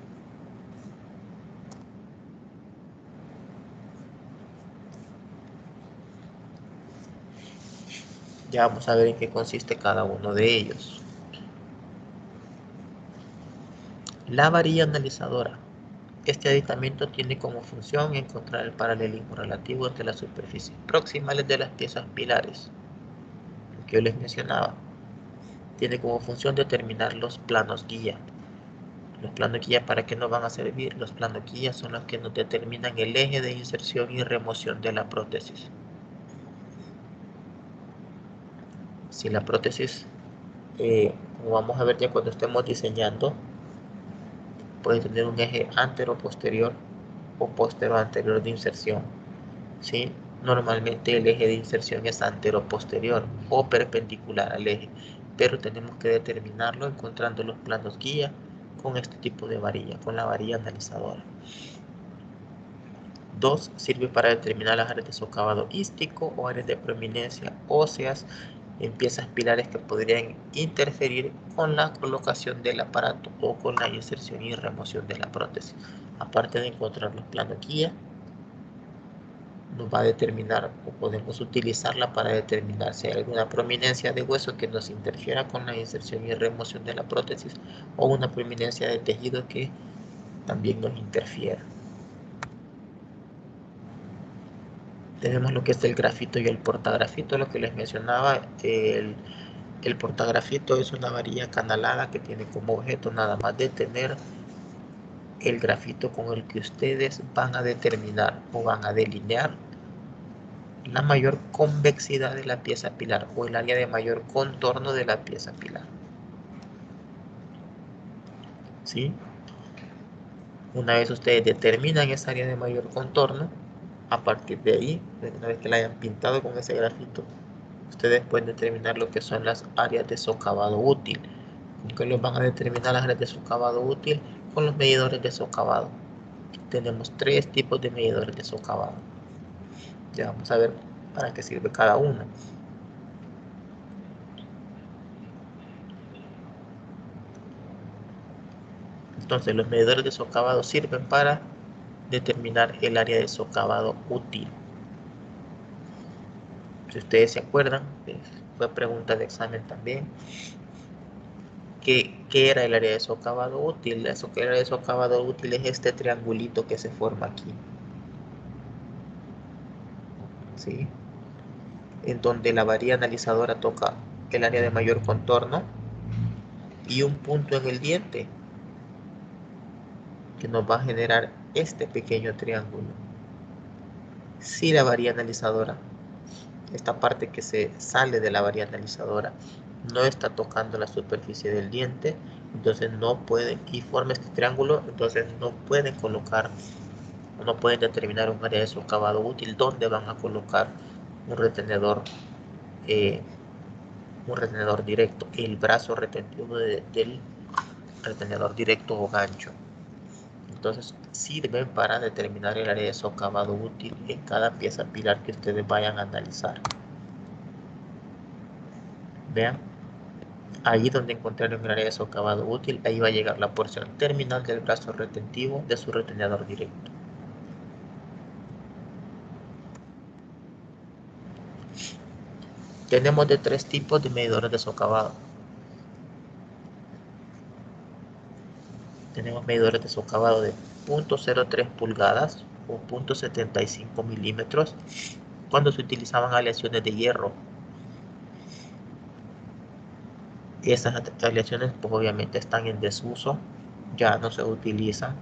Ya vamos a ver en qué consiste cada uno de ellos. La varilla analizadora. Este aditamento tiene como función encontrar el paralelismo relativo entre las superficies proximales de las piezas pilares, lo que yo les mencionaba. Tiene como función determinar los planos guía. Los planos guía, ¿para qué nos van a servir? Los planos guía son los que nos determinan el eje de inserción y remoción de la prótesis. Si la prótesis, como vamos a ver ya cuando estemos diseñando, puede tener un eje antero-posterior o postero-anterior de inserción, ¿sí? Normalmente el eje de inserción es antero-posterior o perpendicular al eje. pero tenemos que determinarlo encontrando los planos guía con este tipo de varilla, con la varilla analizadora. 2. Sirve para determinar las áreas de socavado ístico o áreas de prominencia óseas en piezas pilares que podrían interferir con la colocación del aparato o con la inserción y remoción de la prótesis. Aparte de encontrar los planos guía, nos va a determinar o podemos utilizarla para determinar si hay alguna prominencia de hueso que nos interfiera con la inserción y remoción de la prótesis o una prominencia de tejido que también nos interfiera. Tenemos lo que es el grafito y el portagrafito, lo que les mencionaba. El portagrafito es una varilla canalada que tiene como objeto nada más detener el grafito con el que ustedes van a determinar o van a delinear la mayor convexidad de la pieza pilar o el área de mayor contorno de la pieza pilar. ¿Sí? Una vez ustedes determinan esa área de mayor contorno, a partir de ahí, una vez que la hayan pintado con ese grafito, ustedes pueden determinar lo que son las áreas de socavado útil. ¿Con qué los van a determinar las áreas de socavado útil? Con los medidores de socavado. Tenemos 3 tipos de medidores de socavado. Ya vamos a ver para qué sirve cada uno. Entonces, los medidores de socavado sirven para determinar el área de socavado útil. Si ustedes se acuerdan, fue pregunta de examen también. ¿Qué era el área de socavado útil? El área de socavado útil es este triangulito que se forma aquí. ¿Sí? En donde la varilla analizadora toca el área de mayor contorno y un punto en el diente que nos va a generar este pequeño triángulo. Si la varilla analizadora, esta parte que se sale de la varilla analizadora, no está tocando la superficie del diente, entonces no pueden, y forma este triángulo, entonces no pueden colocar, no pueden determinar un área de socavado útil donde van a colocar un retenedor directo, el brazo retentivo del retenedor directo o gancho. Entonces sirven para determinar el área de socavado útil en cada pieza pilar que ustedes vayan a analizar. Vean, ahí donde encontraron el área de socavado útil, ahí va a llegar la porción terminal del brazo retentivo de su retenedor directo. Tenemos de 3 tipos de medidores de socavado. Tenemos medidores de socavado de 0.03 pulgadas o 0.75 milímetros cuando se utilizaban aleaciones de hierro. Estas aleaciones pues obviamente están en desuso, ya no se utilizan,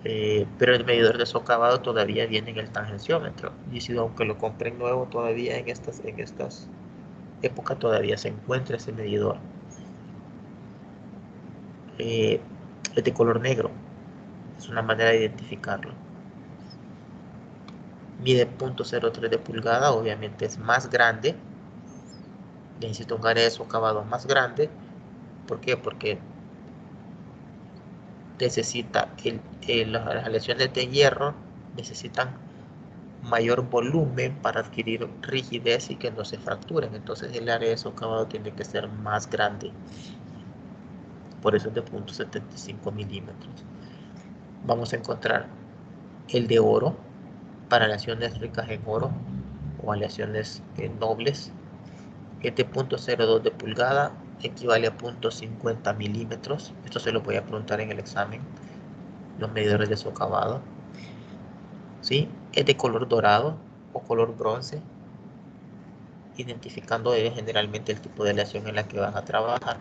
pero el medidor de socavado todavía viene en el tangenciómetro, y si aunque lo compren nuevo todavía en estas épocas todavía se encuentra ese medidor. Es de color negro, es una manera de identificarlo. Mide 0.03 de pulgada, obviamente es más grande, necesito un área de socavado más grande. ¿Por qué? Porque necesita las aleaciones de hierro necesitan mayor volumen para adquirir rigidez y que no se fracturen, entonces el área de socavado tiene que ser más grande, por eso es de 0.75 milímetros. Vamos a encontrar el de oro para aleaciones ricas en oro o aleaciones nobles. Este 0.02 de pulgada equivale a 0.50 milímetros. Esto se lo voy a preguntar en el examen, los medidores de socavado. ¿Sí? Es de color dorado o color bronce, identificando generalmente el tipo de aleación en la que van a trabajar,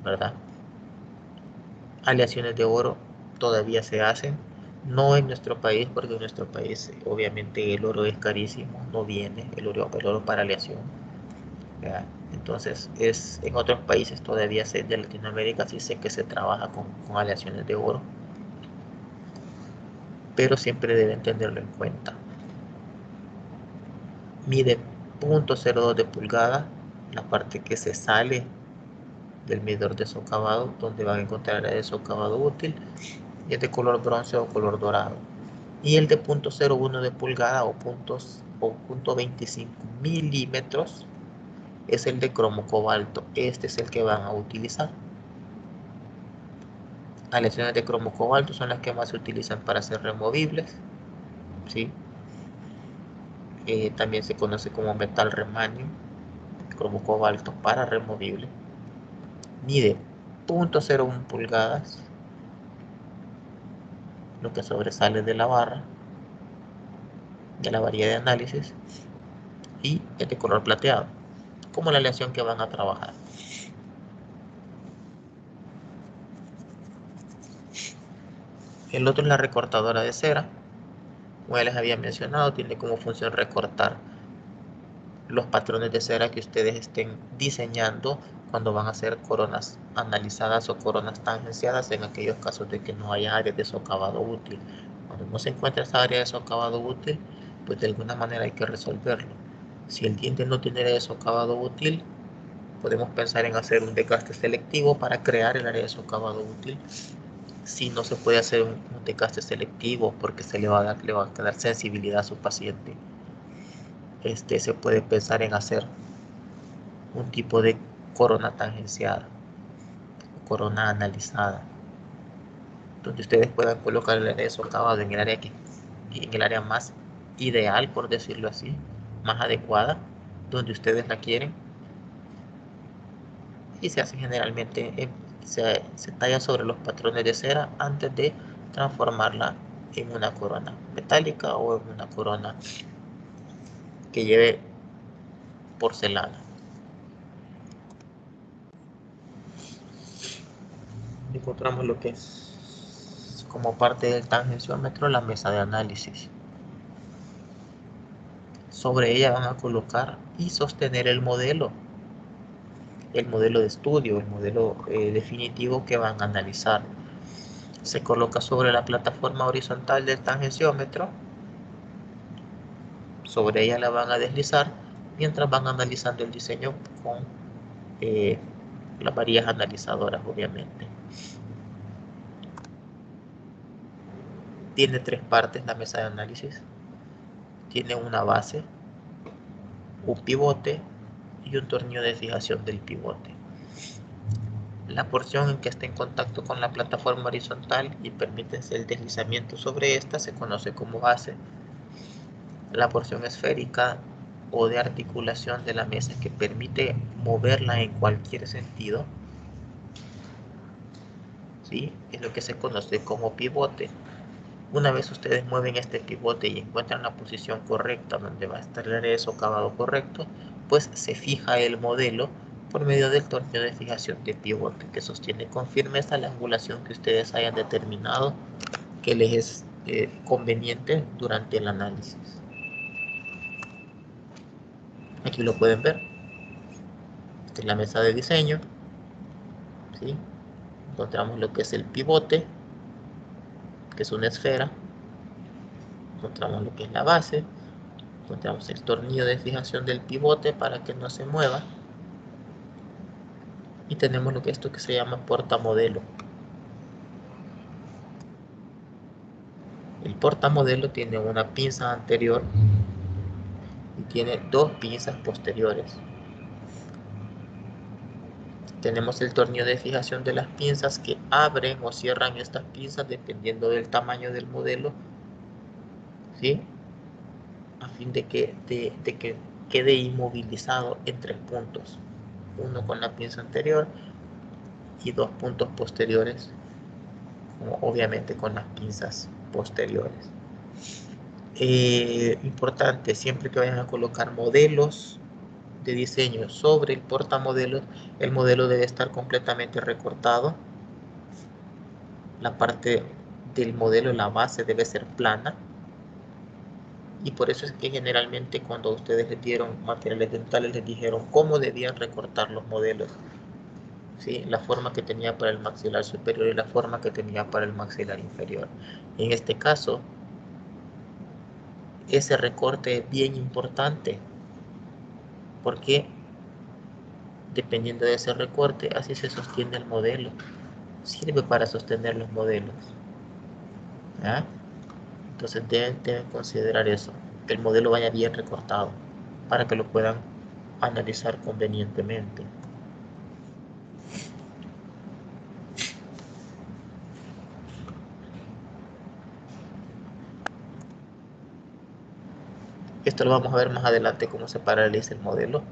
¿verdad? Aleaciones de oro todavía se hacen, no en nuestro país, porque en nuestro país obviamente el oro es carísimo, no viene el oro para aleación, ¿verdad? Entonces en otros países todavía de Latinoamérica sí sé que se trabaja con aleaciones de oro, pero siempre deben tenerlo en cuenta. Mide 0.02 de pulgada la parte que se sale del medidor de socavado, donde van a encontrar el socavado útil, y es de color bronce o color dorado. Y el de 0.01 de pulgada o 0.25 milímetros es el de cromo cobalto. Este es el que van a utilizar. Las aleaciones de cromo cobalto son las que más se utilizan para ser removibles, ¿sí? También se conoce como metal remanio, cromo cobalto para removible. Mide 0.01 pulgadas, lo que sobresale de la barra, de la varilla de análisis, y es de color plateado, como la aleación que van a trabajar. El otro es la recortadora de cera. Como ya les había mencionado, tiene como función recortar los patrones de cera que ustedes estén diseñando cuando van a hacer coronas analizadas o coronas tangenciadas en aquellos casos de que no haya áreas de socavado útil. Cuando no se encuentra esa área de socavado útil, pues de alguna manera hay que resolverlo. Si el diente no tiene área de socavado útil, podemos pensar en hacer un desgaste selectivo para crear el área de socavado útil. Si no se puede hacer un desgaste selectivo porque le va a dar sensibilidad a su paciente, se puede pensar en hacer un tipo de corona tangenciada, corona analizada, donde ustedes puedan colocar el área de socavado en el área más ideal, por decirlo así, más adecuada, donde ustedes la quieren, y se hace generalmente, se talla sobre los patrones de cera antes de transformarla en una corona metálica o en una corona que lleve porcelana. Encontramos lo que es como parte del tangenciómetro la mesa de análisis. Sobre ella van a colocar y sostener el modelo de estudio, el modelo definitivo que van a analizar. Se coloca sobre la plataforma horizontal del tangenciómetro. Sobre ella la van a deslizar mientras van analizando el diseño con las varillas analizadoras, obviamente. Tiene 3 partes la mesa de análisis. Tiene una base, un pivote y un tornillo de fijación del pivote. La porción en que está en contacto con la plataforma horizontal y permite el deslizamiento sobre esta se conoce como base. La porción esférica o de articulación de la mesa que permite moverla en cualquier sentido, ¿sí?, es lo que se conoce como pivote. Una vez ustedes mueven este pivote y encuentran la posición correcta donde va a estar el área de socavado correcto, pues se fija el modelo por medio del tornillo de fijación de pivote que sostiene con firmeza la angulación que ustedes hayan determinado que les es conveniente durante el análisis. Aquí lo pueden ver. Esta es la mesa de diseño, ¿sí? Encontramos lo que es el pivote, que es una esfera. Encontramos lo que es la base. Encontramos el tornillo de fijación del pivote para que no se mueva. Y tenemos lo que esto que se llama portamodelo. El portamodelo tiene una pinza anterior y tiene 2 pinzas posteriores. Tenemos el tornillo de fijación de las pinzas que abren o cierran estas pinzas dependiendo del tamaño del modelo, ¿sí?, a fin de que quede inmovilizado en 3 puntos, uno con la pinza anterior y 2 puntos posteriores, como obviamente con las pinzas posteriores. Importante, siempre que vayan a colocar modelos de diseño sobre el portamodelos, el modelo debe estar completamente recortado. La parte del modelo, la base, debe ser plana. Y por eso es que generalmente cuando a ustedes les dieron materiales dentales, les dijeron cómo debían recortar los modelos, ¿sí?, la forma que tenía para el maxilar superior y la forma que tenía para el maxilar inferior. En este caso, ese recorte es bien importante porque Dependiendo de ese recorte, así se sostiene el modelo. Sirve para sostener los modelos. ¿Ya? Entonces deben considerar eso, que el modelo vaya bien recortado para que lo puedan analizar convenientemente. Esto lo vamos a ver más adelante cómo se paraliza el modelo.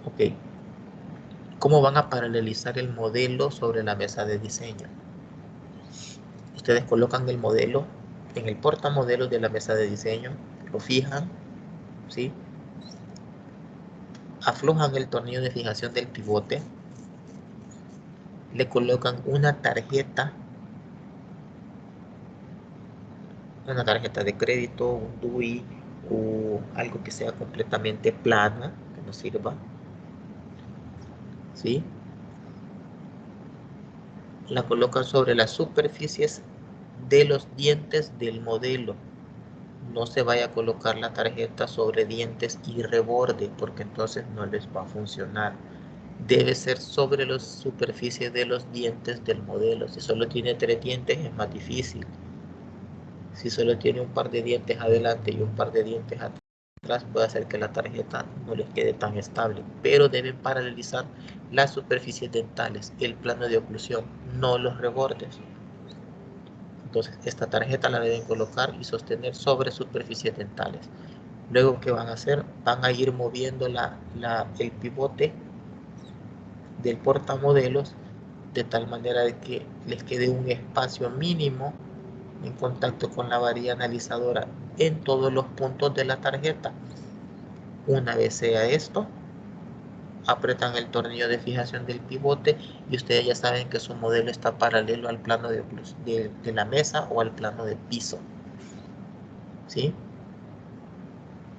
Ok. ¿Cómo van a paralelizar el modelo sobre la mesa de diseño? Ustedes colocan el modelo en el portamodelos de la mesa de diseño, lo fijan, ¿sí? Aflojan el tornillo de fijación del pivote, le colocan una tarjeta de crédito, un DUI o algo que sea completamente plano, que nos sirva, ¿sí? La colocan sobre las superficies de los dientes del modelo. No se vaya a colocar la tarjeta sobre dientes y reborde, porque entonces no les va a funcionar. Debe ser sobre las superficies de los dientes del modelo. Si solo tiene 3 dientes es más difícil. Si solo tiene un par de dientes adelante y un par de dientes atrás, puede hacer que la tarjeta no les quede tan estable. Pero deben paralelizar las superficies dentales, el plano de oclusión, no los rebordes. Entonces esta tarjeta la deben colocar y sostener sobre superficies dentales. Luego, ¿qué van a hacer? Van a ir moviendo el pivote del portamodelos de tal manera de que les quede un espacio mínimo en contacto con la varilla analizadora en todos los puntos de la tarjeta. Una vez sea esto, apretan el tornillo de fijación del pivote y ustedes ya saben que su modelo está paralelo al plano de la mesa o al plano de piso, ¿sí?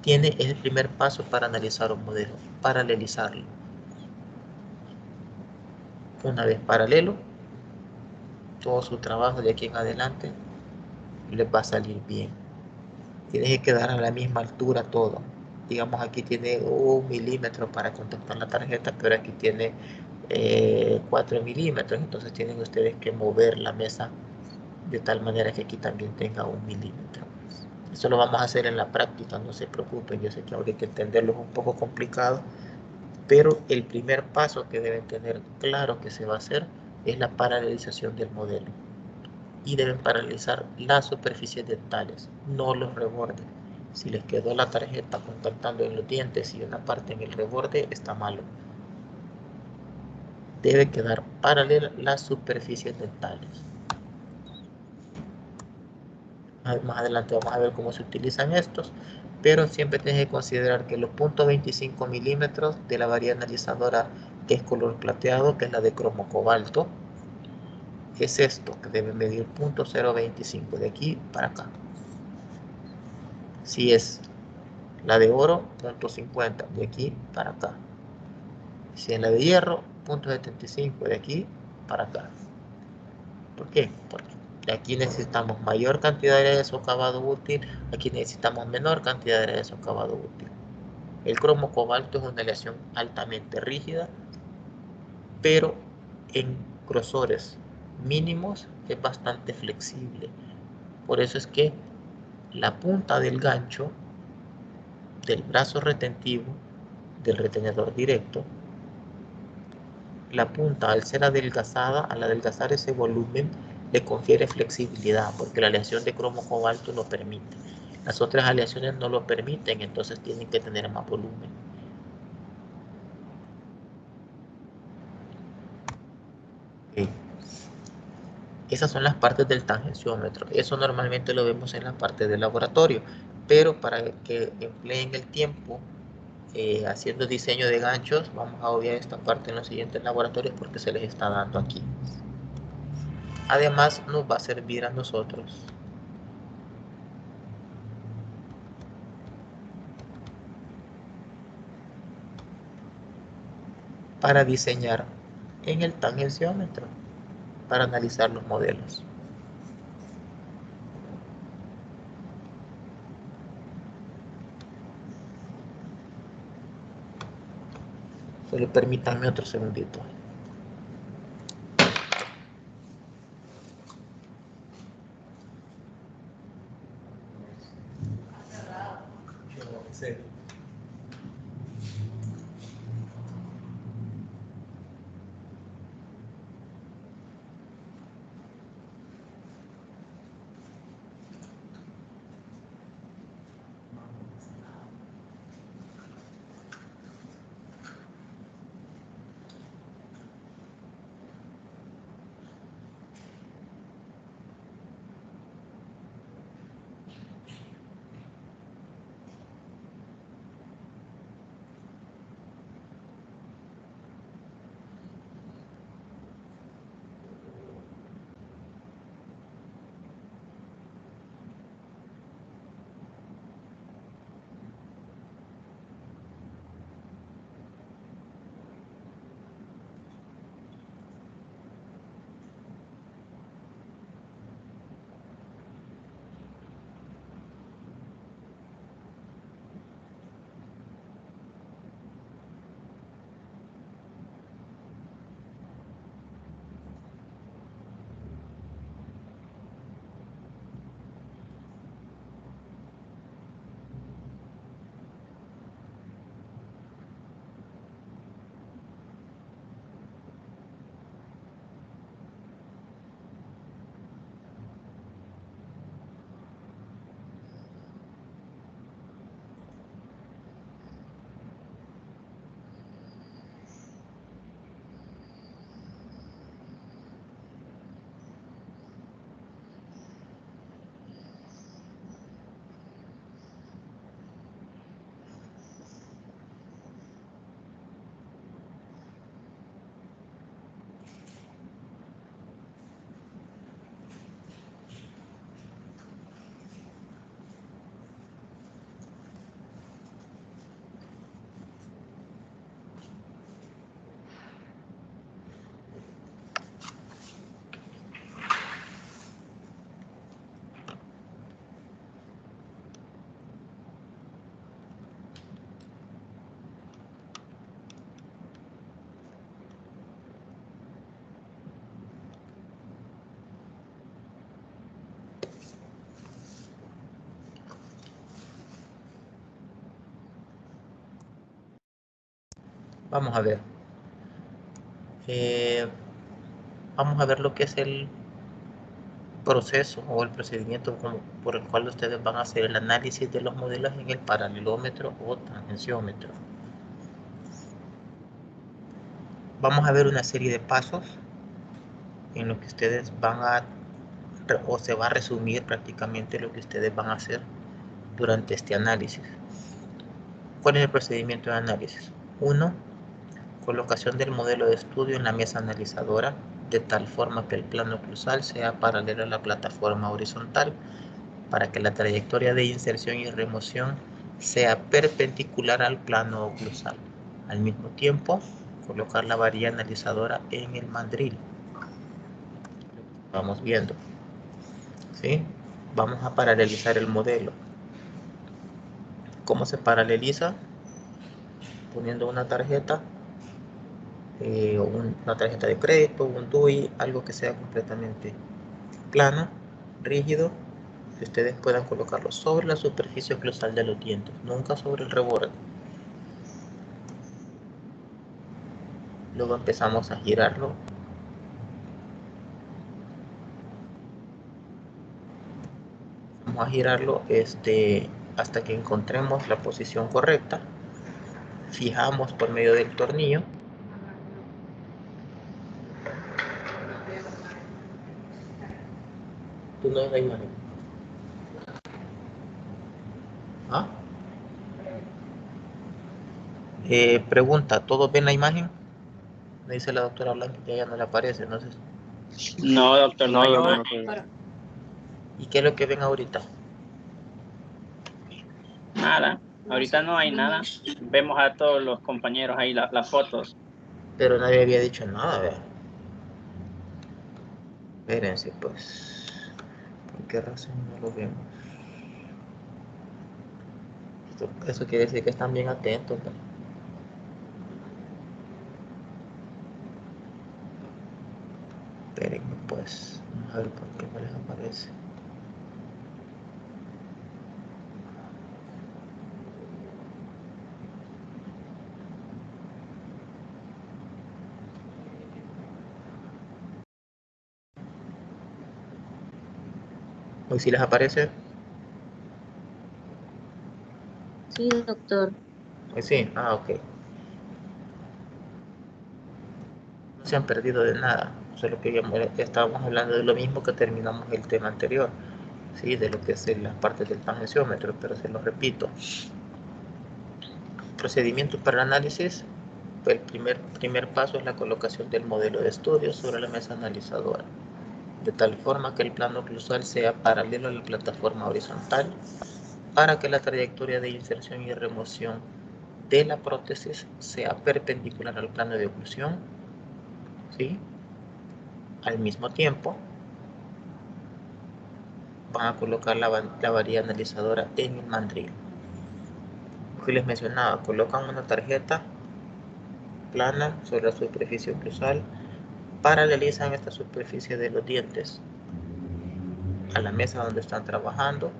Es el primer paso para analizar un modelo, paralelizarlo. Una vez paralelo, todo su trabajo de aquí en adelante les va a salir bien. Tiene que quedar a la misma altura todo. Digamos, aquí tiene 1 milímetro para contactar la tarjeta, pero aquí tiene 4 milímetros. Entonces tienen ustedes que mover la mesa de tal manera que aquí también tenga 1 milímetro. Eso lo vamos a hacer en la práctica, no se preocupen. Yo sé que ahorita entenderlo es un poco complicado, pero el primer paso que deben tener claro que se va a hacer es la paralelización del modelo. Y deben paralizar las superficies dentales, no los rebordes. Si les quedó la tarjeta contactando en los dientes y una parte en el reborde, está malo. Debe quedar paralela las superficies dentales. Más adelante vamos a ver cómo se utilizan estos, pero siempre tienes que considerar que los .25 milímetros de la varilla analizadora que es color plateado, que es la de cromo cobalto, es esto, que debe medir .025 de aquí para acá. Si es la de oro, .50 de aquí para acá. Si es la de hierro, .75 de aquí para acá. ¿Por qué? Porque aquí necesitamos mayor cantidad de área de socavado útil, aquí necesitamos menor cantidad de área de socavado útil. El cromo cobalto es una aleación altamente rígida, pero en grosores mínimos es bastante flexible. Por eso es que la punta del gancho del brazo retentivo del retenedor directo, la punta, al ser adelgazada, al adelgazar ese volumen, le confiere flexibilidad, porque la aleación de cromo cobalto lo permite. Las otras aleaciones no lo permiten, entonces tienen que tener más volumen. Okay. Esas son las partes del tangenciómetro. Eso normalmente lo vemos en la parte del laboratorio, pero para que empleen el tiempo haciendo diseño de ganchos, vamos a obviar esta parte en los siguientes laboratorios porque se les está dando aquí. Además, nos va a servir a nosotros para diseñar en el tangenciómetro, para analizar los modelos. Solo permítanme otro segundito. Sí. Vamos a ver. Vamos a ver lo que es el proceso o el procedimiento por el cual ustedes van a hacer el análisis de los modelos en el paralelómetro o tangenciómetro. Vamos a ver una serie de pasos en los que ustedes van a, o se va a resumir prácticamente lo que ustedes van a hacer durante este análisis. ¿Cuál es el procedimiento de análisis? 1. Colocación del modelo de estudio en la mesa analizadora de tal forma que el plano oclusal sea paralelo a la plataforma horizontal para que la trayectoria de inserción y remoción sea perpendicular al plano oclusal. Al mismo tiempo, colocar la varilla analizadora en el mandril. Vamos viendo. ¿Sí? Vamos a paralelizar el modelo. ¿Cómo se paraleliza? Poniendo una tarjeta, una tarjeta de crédito, un DUI, algo que sea completamente plano, rígido, que ustedes puedan colocarlo sobre la superficie oclusal de los dientes, nunca sobre el reborde. Luego empezamos a girarlo. Vamos a girarlo hasta que encontremos la posición correcta. Fijamos por medio del tornillo. Tú no ves la imagen. ¿Ah? Pregunta, ¿todos ven la imagen? Me dice la doctora Blanca que ya no le aparece, no sé. No, doctor, no, yo. No. ¿Y qué es lo que ven ahorita? Nada, ahorita no hay nada. Vemos a todos los compañeros ahí las fotos. Pero nadie había dicho nada, ¿verdad? Espérense, pues. ¿Por qué razón no lo vemos? Eso quiere decir que están bien atentos, ¿verdad? pues. Vamos a ver por qué no les aparece. ¿Hoy sí les aparece? Sí, doctor. Hoy sí, ok. No se han perdido de nada, solo que ya estábamos hablando de lo mismo que terminamos el tema anterior, ¿sí? De lo que es las partes del tangentiómetro, pero se lo repito. Procedimiento para el análisis, pues el primer paso es la colocación del modelo de estudio sobre la mesa analizadora, de tal forma que el plano oclusal sea paralelo a la plataforma horizontal, para que la trayectoria de inserción y remoción de la prótesis sea perpendicular al plano de oclusión, ¿sí? Al mismo tiempo, van a colocar la varilla analizadora en el mandril. Como les mencionaba, colocan una tarjeta plana sobre la superficie oclusal, paralelizan esta superficie de los dientes a la mesa donde están trabajando,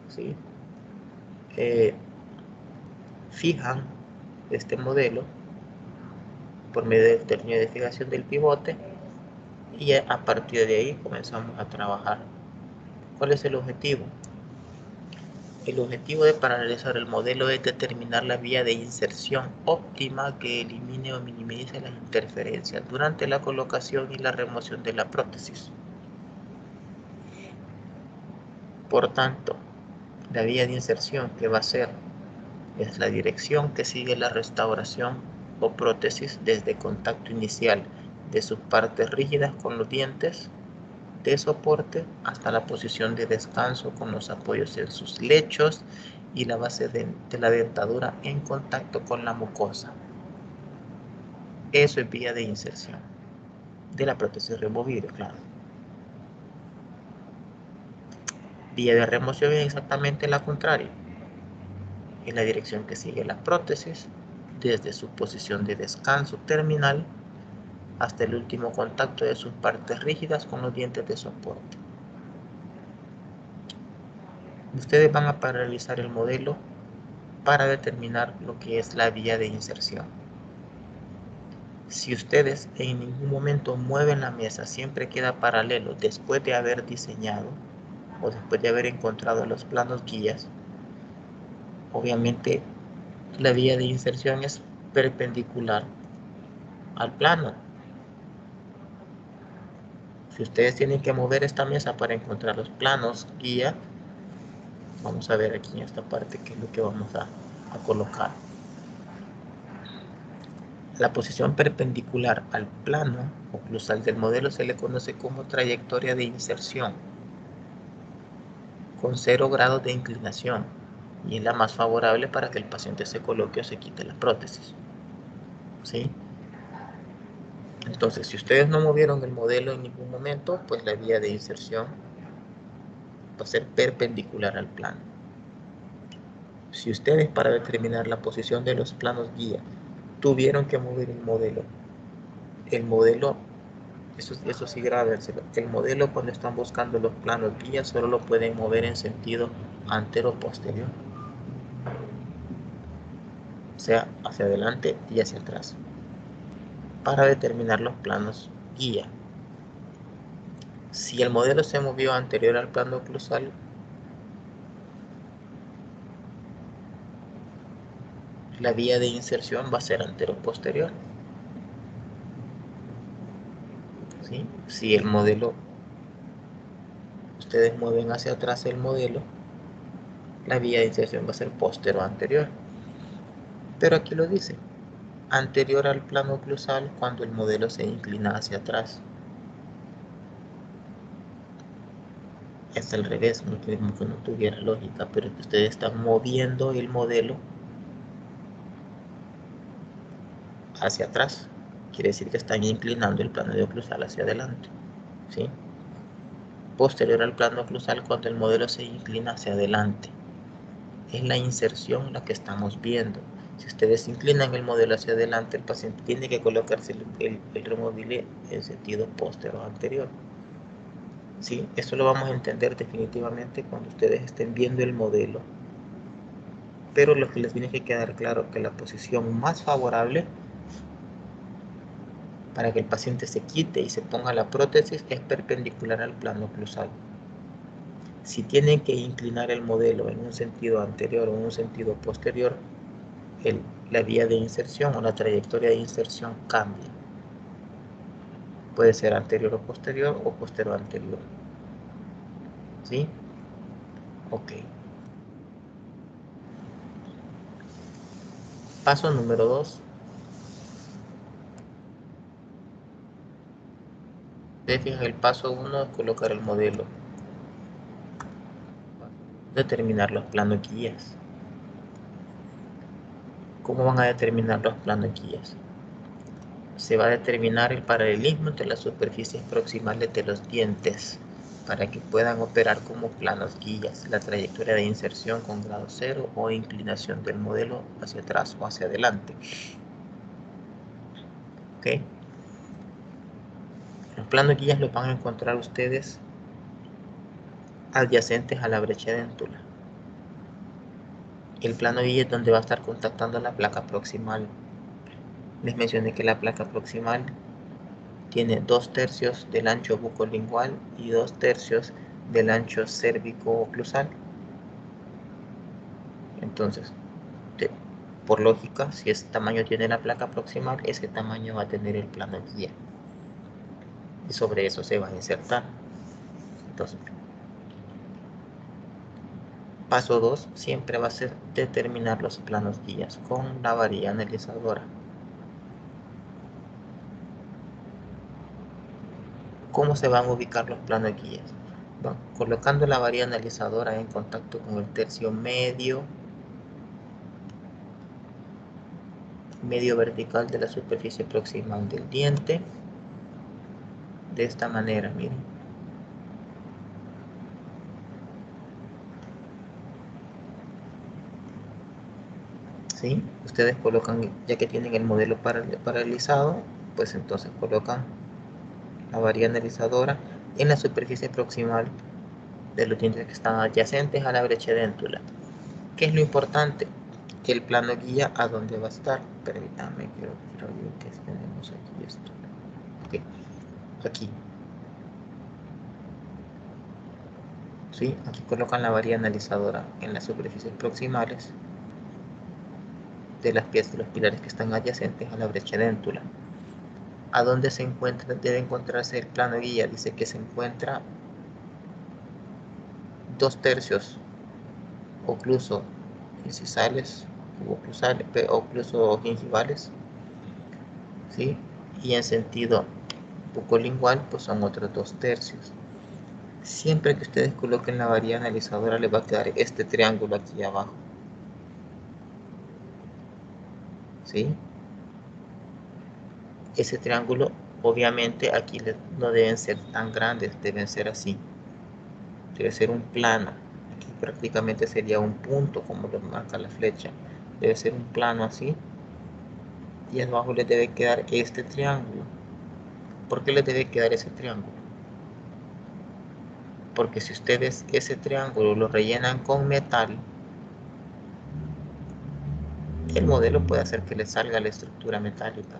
¿sí? Fijan este modelo por medio del término de fijación del pivote y a partir de ahí comenzamos a trabajar. ¿Cuál es el objetivo? El objetivo de paralelizar el modelo es determinar la vía de inserción óptima que elimine o minimice las interferencias durante la colocación y la remoción de la prótesis. Por tanto, la vía de inserción que va a ser es la dirección que sigue la restauración o prótesis desde contacto inicial de sus partes rígidas con los dientes de soporte hasta la posición de descanso con los apoyos en sus lechos y la base de la dentadura en contacto con la mucosa. Eso es vía de inserción de la prótesis removible, claro. Vía de remoción es exactamente la contraria. Es la dirección que sigue la prótesis desde su posición de descanso terminal hasta el último contacto de sus partes rígidas con los dientes de soporte. Ustedes van a paralelizar el modelo para determinar lo que es la vía de inserción. Si ustedes en ningún momento mueven la mesa, siempre queda paralelo después de haber diseñado o después de haber encontrado los planos guías, obviamente la vía de inserción es perpendicular al plano. Si ustedes tienen que mover esta mesa para encontrar los planos guía, vamos a ver aquí en esta parte qué es lo que vamos a colocar. La posición perpendicular al plano oclusal del modelo se le conoce como trayectoria de inserción, con 0 grados de inclinación, y es la más favorable para que el paciente se coloque o se quite la prótesis. ¿Sí? Entonces, si ustedes no movieron el modelo en ningún momento, pues la vía de inserción va a ser perpendicular al plano. Si ustedes, para determinar la posición de los planos guía, tuvieron que mover el modelo, eso sí grábenselo, el modelo cuando están buscando los planos guía solo lo pueden mover en sentido antero-posterior, o sea, hacia adelante y hacia atrás, para determinar los planos guía. Si el modelo se movió anterior al plano oclusal, la vía de inserción va a ser antero-posterior. ¿Sí? Si el modelo, ustedes mueven hacia atrás el modelo, la vía de inserción va a ser posterior-anterior. Pero aquí lo dice, anterior al plano oclusal cuando el modelo se inclina hacia atrás. Es al revés, no que no tuviera lógica, pero que ustedes están moviendo el modelo hacia atrás. Quiere decir que están inclinando el plano de oclusal hacia adelante. ¿Sí? Posterior al plano oclusal cuando el modelo se inclina hacia adelante. Es la inserción la que estamos viendo. Si ustedes inclinan el modelo hacia adelante, el paciente tiene que colocarse el removible en sentido posterior o anterior. ¿Sí? Eso lo vamos a entender definitivamente cuando ustedes estén viendo el modelo. Pero lo que les tiene que quedar claro es que la posición más favorable para que el paciente se quite y se ponga la prótesis es perpendicular al plano oclusal. Si tienen que inclinar el modelo en un sentido anterior o en un sentido posterior, la vía de inserción o la trayectoria de inserción cambia. Puede ser anterior o posterior anterior. ¿Sí? Ok. Paso número 2. Fijan, el paso 1 es colocar el modelo. Determinar los planos guías. ¿Cómo van a determinar los planos guías? Se va a determinar el paralelismo entre las superficies proximales de los dientes para que puedan operar como planos guías, la trayectoria de inserción con grado 0 o inclinación del modelo hacia atrás o hacia adelante. ¿Ok? Los planos guías los van a encontrar ustedes adyacentes a la brecha dentura. El plano guía es donde va a estar contactando la placa proximal. Les mencioné que la placa proximal tiene 2/3 del ancho bucolingual y 2/3 del ancho cérvico-oclusal. Entonces, por lógica, si ese tamaño tiene la placa proximal, ese tamaño va a tener el plano guía. Y sobre eso se va a insertar. Entonces, paso 2 siempre va a ser determinar los planos guías con la varilla analizadora. ¿Cómo se van a ubicar los planos guías? Bueno, colocando la varilla analizadora en contacto con el tercio medio vertical de la superficie proximal del diente. De esta manera, miren. ¿Sí? Ustedes colocan, ya que tienen el modelo paralizado, pues entonces colocan la varilla analizadora en la superficie proximal de los dientes que están adyacentes a la brecha dentura. ¿Qué es lo importante? Que el plano guía a dónde va a estar. Permítanme, quiero ver qué tenemos aquí esto. Okay. Aquí. ¿Sí? Aquí colocan la varilla analizadora en las superficies proximales de las piezas de los pilares que están adyacentes a la brecha dentura. ¿A dónde se encuentra? Debe encontrarse el plano guía. Dice que se encuentra 2/3 ocluso incisales, ocluso gingivales, ¿sí? Y en sentido bucolingual, pues son otros 2/3. Siempre que ustedes coloquen la varilla analizadora, les va a quedar este triángulo aquí abajo, ¿sí? Ese triángulo, obviamente, aquí no deben ser tan grandes, deben ser así. Debe ser un plano. Aquí prácticamente sería un punto, como lo marca la flecha. Debe ser un plano así. Y abajo les debe quedar este triángulo. ¿Por qué les debe quedar ese triángulo? Porque si ustedes ese triángulo lo rellenan con metal, el modelo puede hacer que le salga la estructura metálica,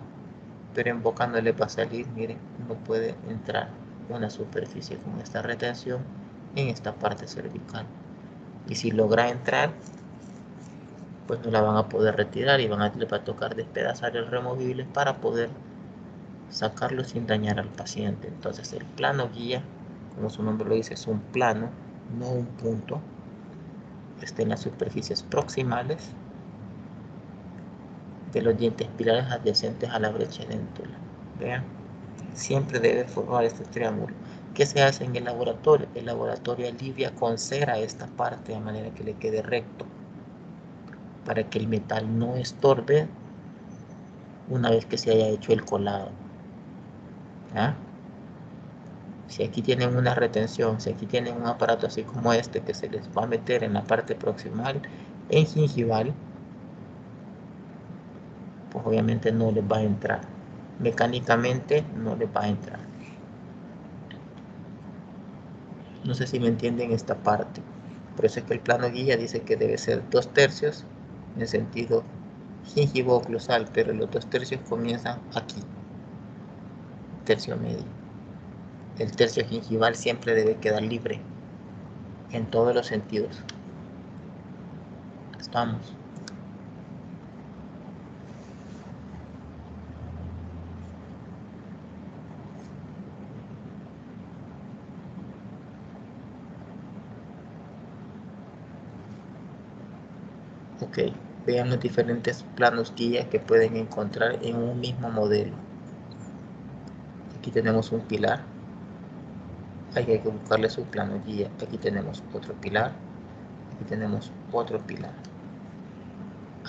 pero en boca no le va a salir. Miren, no puede entrar una superficie con esta retención en esta parte cervical, y si logra entrar, pues no la van a poder retirar y les va a tocar despedazar el removible para poder sacarlo sin dañar al paciente. Entonces el plano guía, como su nombre lo dice, es un plano, no un punto. Está en las superficies proximales de los dientes pilares adyacentes a la brecha dentura. Vean, siempre debe formar este triángulo. ¿Qué se hace en el laboratorio? El laboratorio alivia con cera esta parte de manera que le quede recto, para que el metal no estorbe una vez que se haya hecho el colado. ¿Ah? Si aquí tienen una retención, si aquí tienen un aparato así como este que se les va a meter en la parte proximal, en gingival, pues obviamente no les va a entrar. Mecánicamente no les va a entrar. No sé si me entienden esta parte. Por eso es que el plano guía dice que debe ser 2/3 en sentido gingivo-oclusal, pero los 2/3 comienzan aquí, tercio medio. El tercio gingival siempre debe quedar libre en todos los sentidos. Estamos. Ok, vean los diferentes planos guía que pueden encontrar en un mismo modelo. Aquí tenemos un pilar. Hay que buscarle su plano guía. Aquí tenemos otro pilar. Aquí tenemos otro pilar.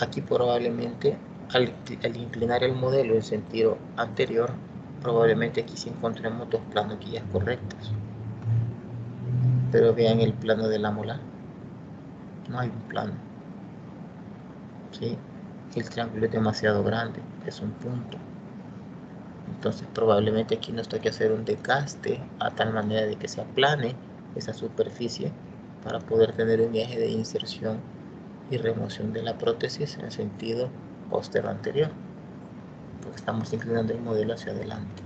Aquí probablemente al inclinar el modelo en sentido anterior, probablemente aquí sí encontremos dos planos guías correctos. Pero vean el plano de la molar. No hay un plano. ¿Sí? El triángulo es demasiado grande. Es un punto. Entonces probablemente aquí nos toque hacer un desgaste a tal manera de que se aplane esa superficie para poder tener un eje de inserción y remoción de la prótesis en sentido postero anterior, porque estamos inclinando el modelo hacia adelante.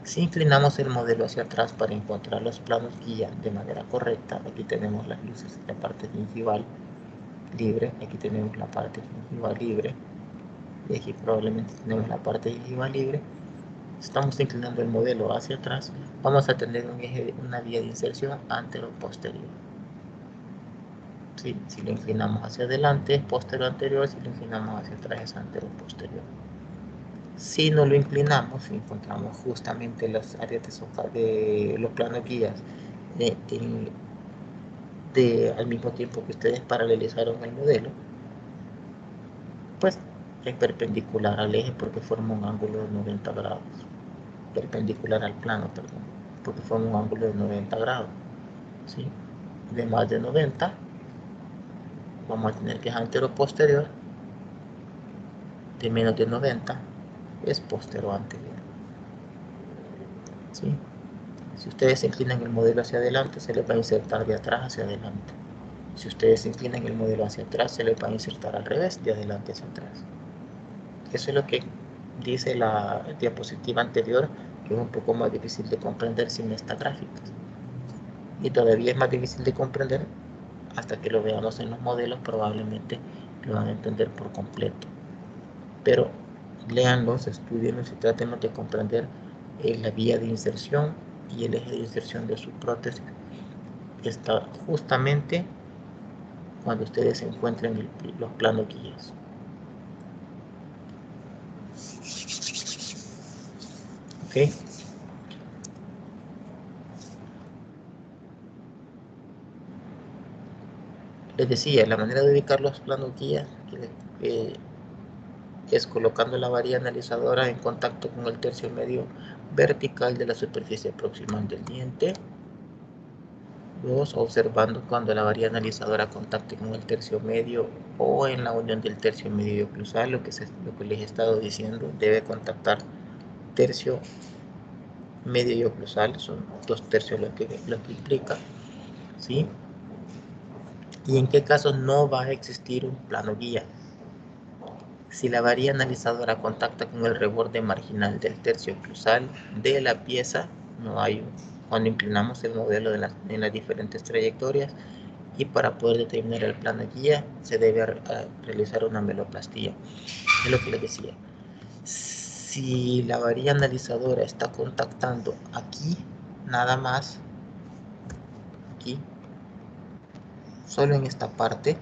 Si inclinamos el modelo hacia atrás para encontrar los planos guía de manera correcta, aquí tenemos las luces de la parte gingival libre, aquí tenemos la parte gingival libre, y aquí probablemente tenemos la parte gingival libre. Estamos inclinando el modelo hacia atrás, vamos a tener un eje, una vía de inserción antero-posterior. ¿Sí? Si lo inclinamos hacia adelante es posterior-anterior, si lo inclinamos hacia atrás es antero-posterior. Si no lo inclinamos, encontramos justamente las áreas de los planos guías al mismo tiempo que ustedes paralelizaron el modelo, pues es perpendicular al eje porque forma un ángulo de 90 grados. Perpendicular al plano, perdón, porque forma un ángulo de 90 grados. ¿Sí? De más de 90, vamos a tener que es antero-posterior. De menos de 90 es postero-anterior. ¿Sí? Si ustedes inclinan el modelo hacia adelante, se les va a insertar de atrás hacia adelante. Si ustedes inclinan el modelo hacia atrás, se les va a insertar al revés, de adelante hacia atrás. Eso es lo que dice la diapositiva anterior, que es un poco más difícil de comprender sin estas gráficas. Y todavía es más difícil de comprender hasta que lo veamos en los modelos, probablemente lo van a entender por completo. Pero léanlos, estudienlos y traten de comprender la vía de inserción y el eje de inserción de su prótesis. Está justamente cuando ustedes encuentren los planos guías. ¿Ok? Les decía, la manera de ubicar los planos guías es colocando la varilla analizadora en contacto con el tercio medio vertical de la superficie proximal del diente. 2. Observando cuando la varilla analizadora contacte con el tercio medio o en la unión del tercio medio y oclusal, lo que les he estado diciendo, debe contactar tercio medio y oclusal, son 2/3 lo que implica, ¿sí? ¿Y en qué casos no va a existir un plano guía? Si la varilla analizadora contacta con el reborde marginal del tercio oclusal de la pieza, no hay cuando inclinamos el modelo en las diferentes trayectorias, y para poder determinar el plano guía se debe realizar una ameloplastía. Es lo que les decía. Si la varilla analizadora está contactando aquí, nada más, aquí, solo en esta parte,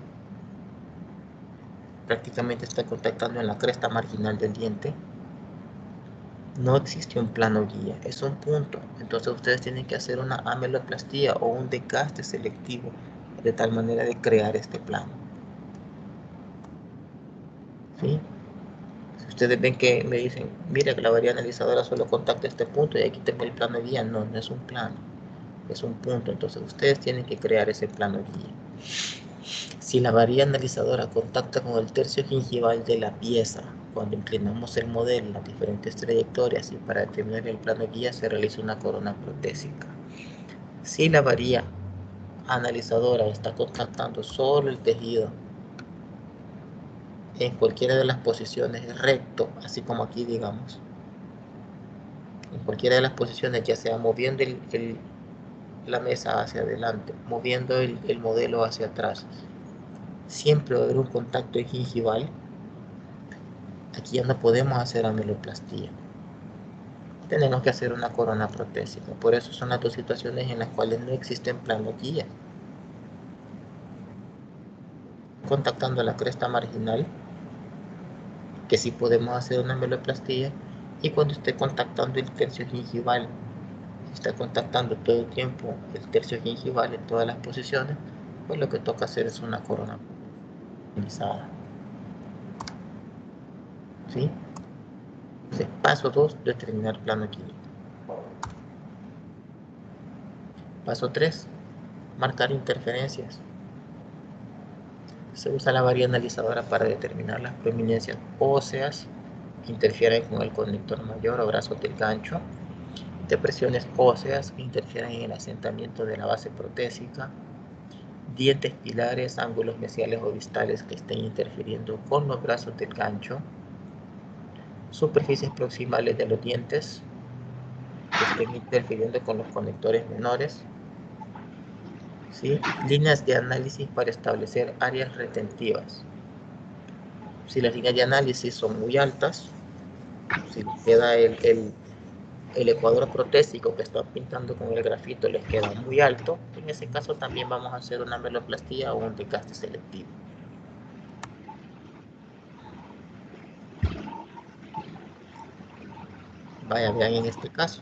prácticamente está contactando en la cresta marginal del diente, no existe un plano guía, es un punto. Entonces ustedes tienen que hacer una ameloplastía o un desgaste selectivo de tal manera de crear este plano. ¿Sí? Si ustedes ven que me dicen, mira que la varilla analizadora solo contacta este punto y aquí tengo el plano guía, no, no es un plano, es un punto. Entonces ustedes tienen que crear ese plano guía. Si la varilla analizadora contacta con el tercio gingival de la pieza, cuando inclinamos el modelo en las diferentes trayectorias y para determinar el plano guía se realiza una corona protésica. Si la varilla analizadora está contactando solo el tejido en cualquiera de las posiciones recto, así como aquí digamos, en cualquiera de las posiciones, ya sea moviendo la mesa hacia adelante, moviendo el modelo hacia atrás, siempre va a haber un contacto gingival. Aquí ya no podemos hacer ameloplastía. Tenemos que hacer una corona protésica. Por eso son las dos situaciones en las cuales no existen plano guía. Contactando la cresta marginal, que sí podemos hacer una ameloplastía, y cuando esté contactando el tercio gingival, si está contactando todo el tiempo el tercio gingival en todas las posiciones, pues lo que toca hacer es una corona protésica. ¿Sí? Entonces, paso 2, determinar plano químico. Paso 3, marcar interferencias. Se usa la varilla analizadora para determinar las prominencias óseas que interfieren con el conector mayor o brazo del gancho, depresiones óseas que interfieren en el asentamiento de la base protésica, dientes pilares, ángulos mesiales o distales que estén interfiriendo con los brazos del gancho, superficies proximales de los dientes que estén interfiriendo con los conectores menores, ¿sí? Líneas de análisis para establecer áreas retentivas. Si las líneas de análisis son muy altas, si queda el ecuador protésico que está pintando con el grafito les queda muy alto, en ese caso también vamos a hacer una ameloplastía o un desgaste selectivo. Vaya, vean en este caso.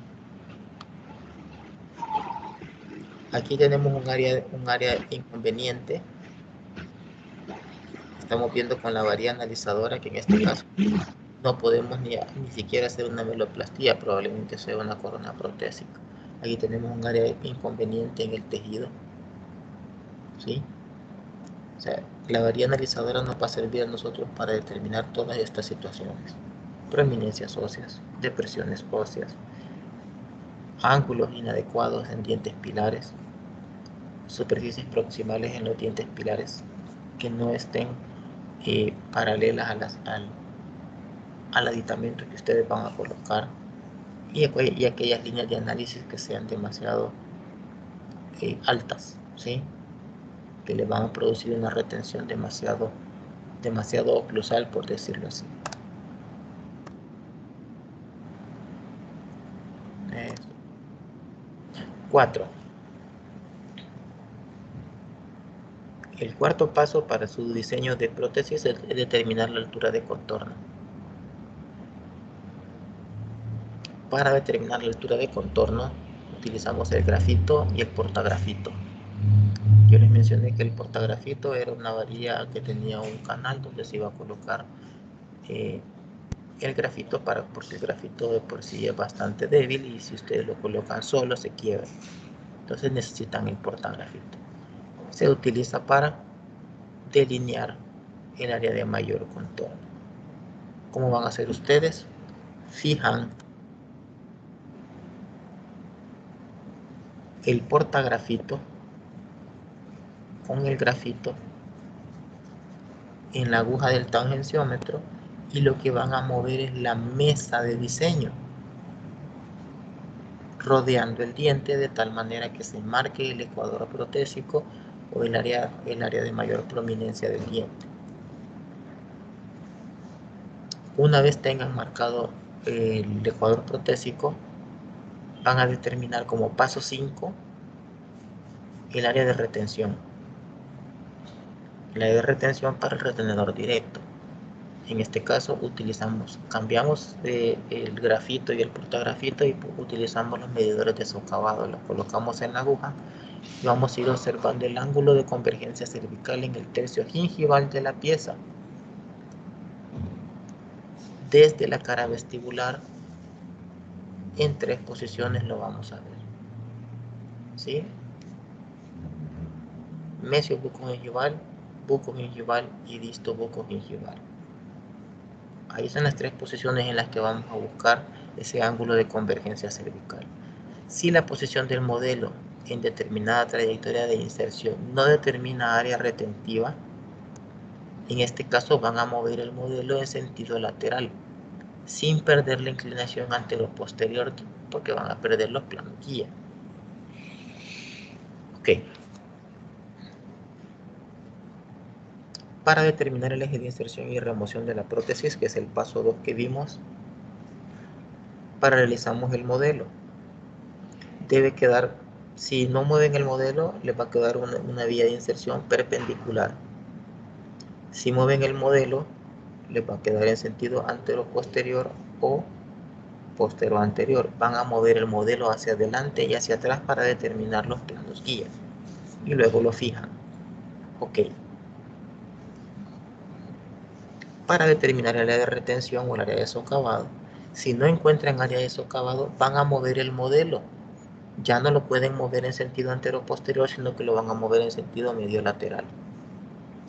Aquí tenemos un área inconveniente. Estamos viendo con la varilla analizadora que en este caso no podemos ni siquiera hacer una ameloplastía, probablemente sea una corona protésica. Aquí tenemos un área inconveniente en el tejido, ¿sí? O sea, la varilla analizadora nos va a servir a nosotros para determinar todas estas situaciones. Prominencias óseas, depresiones óseas, ángulos inadecuados en dientes pilares, superficies proximales en los dientes pilares que no estén paralelas al aditamento que ustedes van a colocar, y aquellas líneas de análisis que sean demasiado altas, ¿sí? Que le van a producir una retención demasiado oclusal, por decirlo así. 4. El cuarto paso para su diseño de prótesis es determinar la altura de contorno. Para determinar la altura de contorno utilizamos el grafito y el portagrafito. Yo les mencioné que el portagrafito era una varilla que tenía un canal donde se iba a colocar el grafito, porque el grafito de por sí es bastante débil y si ustedes lo colocan solo se quiebra. Entonces necesitan el portagrafito. Se utiliza para delinear el área de mayor contorno. ¿Cómo van a hacer ustedes? Fijan el portagrafito con el grafito en la aguja del tangenciómetro y lo que van a mover es la mesa de diseño, rodeando el diente de tal manera que se marque el ecuador protésico o el área de mayor prominencia del diente. Una vez tengan marcado el ecuador protésico, van a determinar como paso 5 el área de retención. El área de retención para el retenedor directo. En este caso cambiamos el grafito y el portagrafito y utilizamos los medidores de socavado. Los colocamos en la aguja y vamos a ir observando el ángulo de convergencia cervical en el tercio gingival de la pieza. Desde la cara vestibular, en 3 posiciones lo vamos a ver. ¿Sí? Mesio bucogingival, bucogingival y disto-bucogingival. Ahí están las tres posiciones en las que vamos a buscar ese ángulo de convergencia cervical. Si la posición del modelo en determinada trayectoria de inserción no determina área retentiva, en este caso van a mover el modelo en sentido lateral, sin perder la inclinación antero-posterior, porque van a perder los planos guía. Ok. Para determinar el eje de inserción y remoción de la prótesis, que es el paso 2 que vimos, paralelizamos el modelo. Debe quedar, si no mueven el modelo, les va a quedar una vía de inserción perpendicular. Si mueven el modelo, les va a quedar en sentido antero-posterior o postero-anterior. Van a mover el modelo hacia adelante y hacia atrás para determinar los planos guía. Y luego lo fijan. Ok. Para determinar el área de retención o el área de socavado, si no encuentran área de socavado, van a mover el modelo. Ya no lo pueden mover en sentido antero-posterior, sino que lo van a mover en sentido medio-lateral,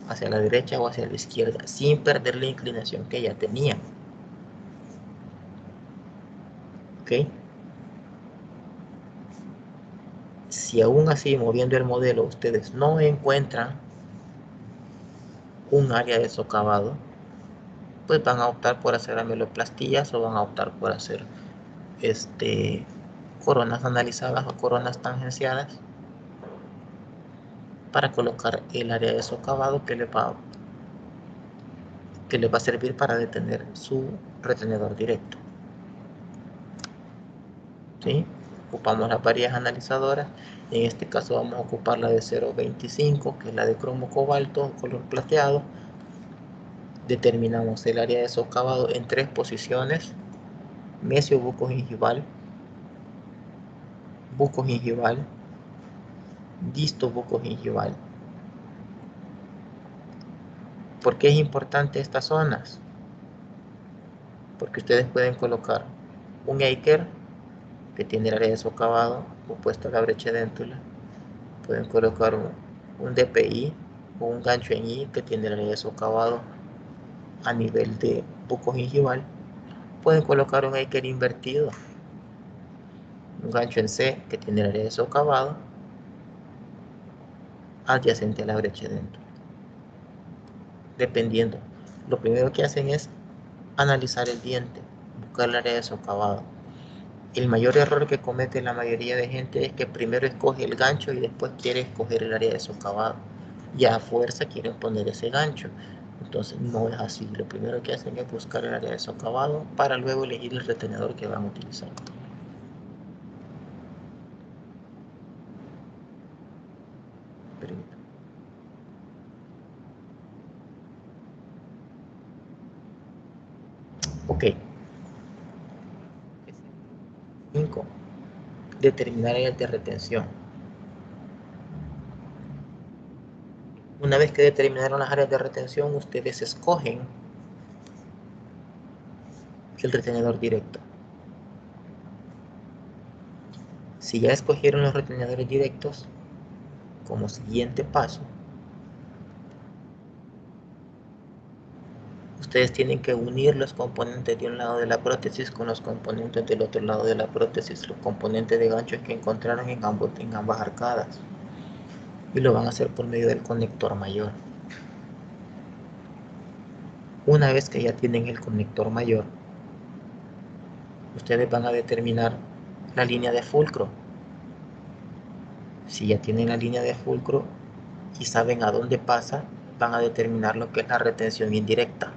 hacia la derecha o hacia la izquierda, sin perder la inclinación que ya tenían. ¿Ok? Si aún así, moviendo el modelo, ustedes no encuentran un área de socavado, pues van a optar por hacer ameloplastías o van a optar por hacer coronas analizadas o coronas tangenciadas para colocar el área de socavado que le va a servir para detener su retenedor directo. ¿Sí? Ocupamos las varillas analizadoras. En este caso vamos a ocupar la de 0.25, que es la de cromo cobalto, color plateado. Determinamos el área de socavado en 3 posiciones: mesio-bucogingival, bucogingival, disto-bucogingival. ¿Por qué es importante estas zonas? Porque ustedes pueden colocar un Eiker que tiene el área de socavado opuesto a la brecha déntula. Pueden colocar un DPI o un gancho en I que tiene el área de socavado a nivel de bucogingival. Pueden colocar un Eiker invertido, un gancho en C que tiene el área de socavado adyacente a la brecha déntula. Dependiendo, lo primero que hacen es analizar el diente, buscar el área de socavado. El mayor error que comete la mayoría de gente es que primero escoge el gancho y después quiere escoger el área de socavado. Y a fuerza quieren poner ese gancho. Entonces no es así. Lo primero que hacen es buscar el área de socavado para luego elegir el retenedor que van a utilizar. Permítame. Ok. 5. Determinar áreas de retención. Una vez que determinaron las áreas de retención, ustedes escogen el retenedor directo. Si ya escogieron los retenedores directos, como siguiente paso, ustedes tienen que unir los componentes de un lado de la prótesis con los componentes del otro lado de la prótesis, los componentes de ganchos que encontraron en ambas arcadas. Y lo van a hacer por medio del conector mayor. Una vez que ya tienen el conector mayor, ustedes van a determinar la línea de fulcro. Si ya tienen la línea de fulcro y saben a dónde pasa, van a determinar lo que es la retención indirecta.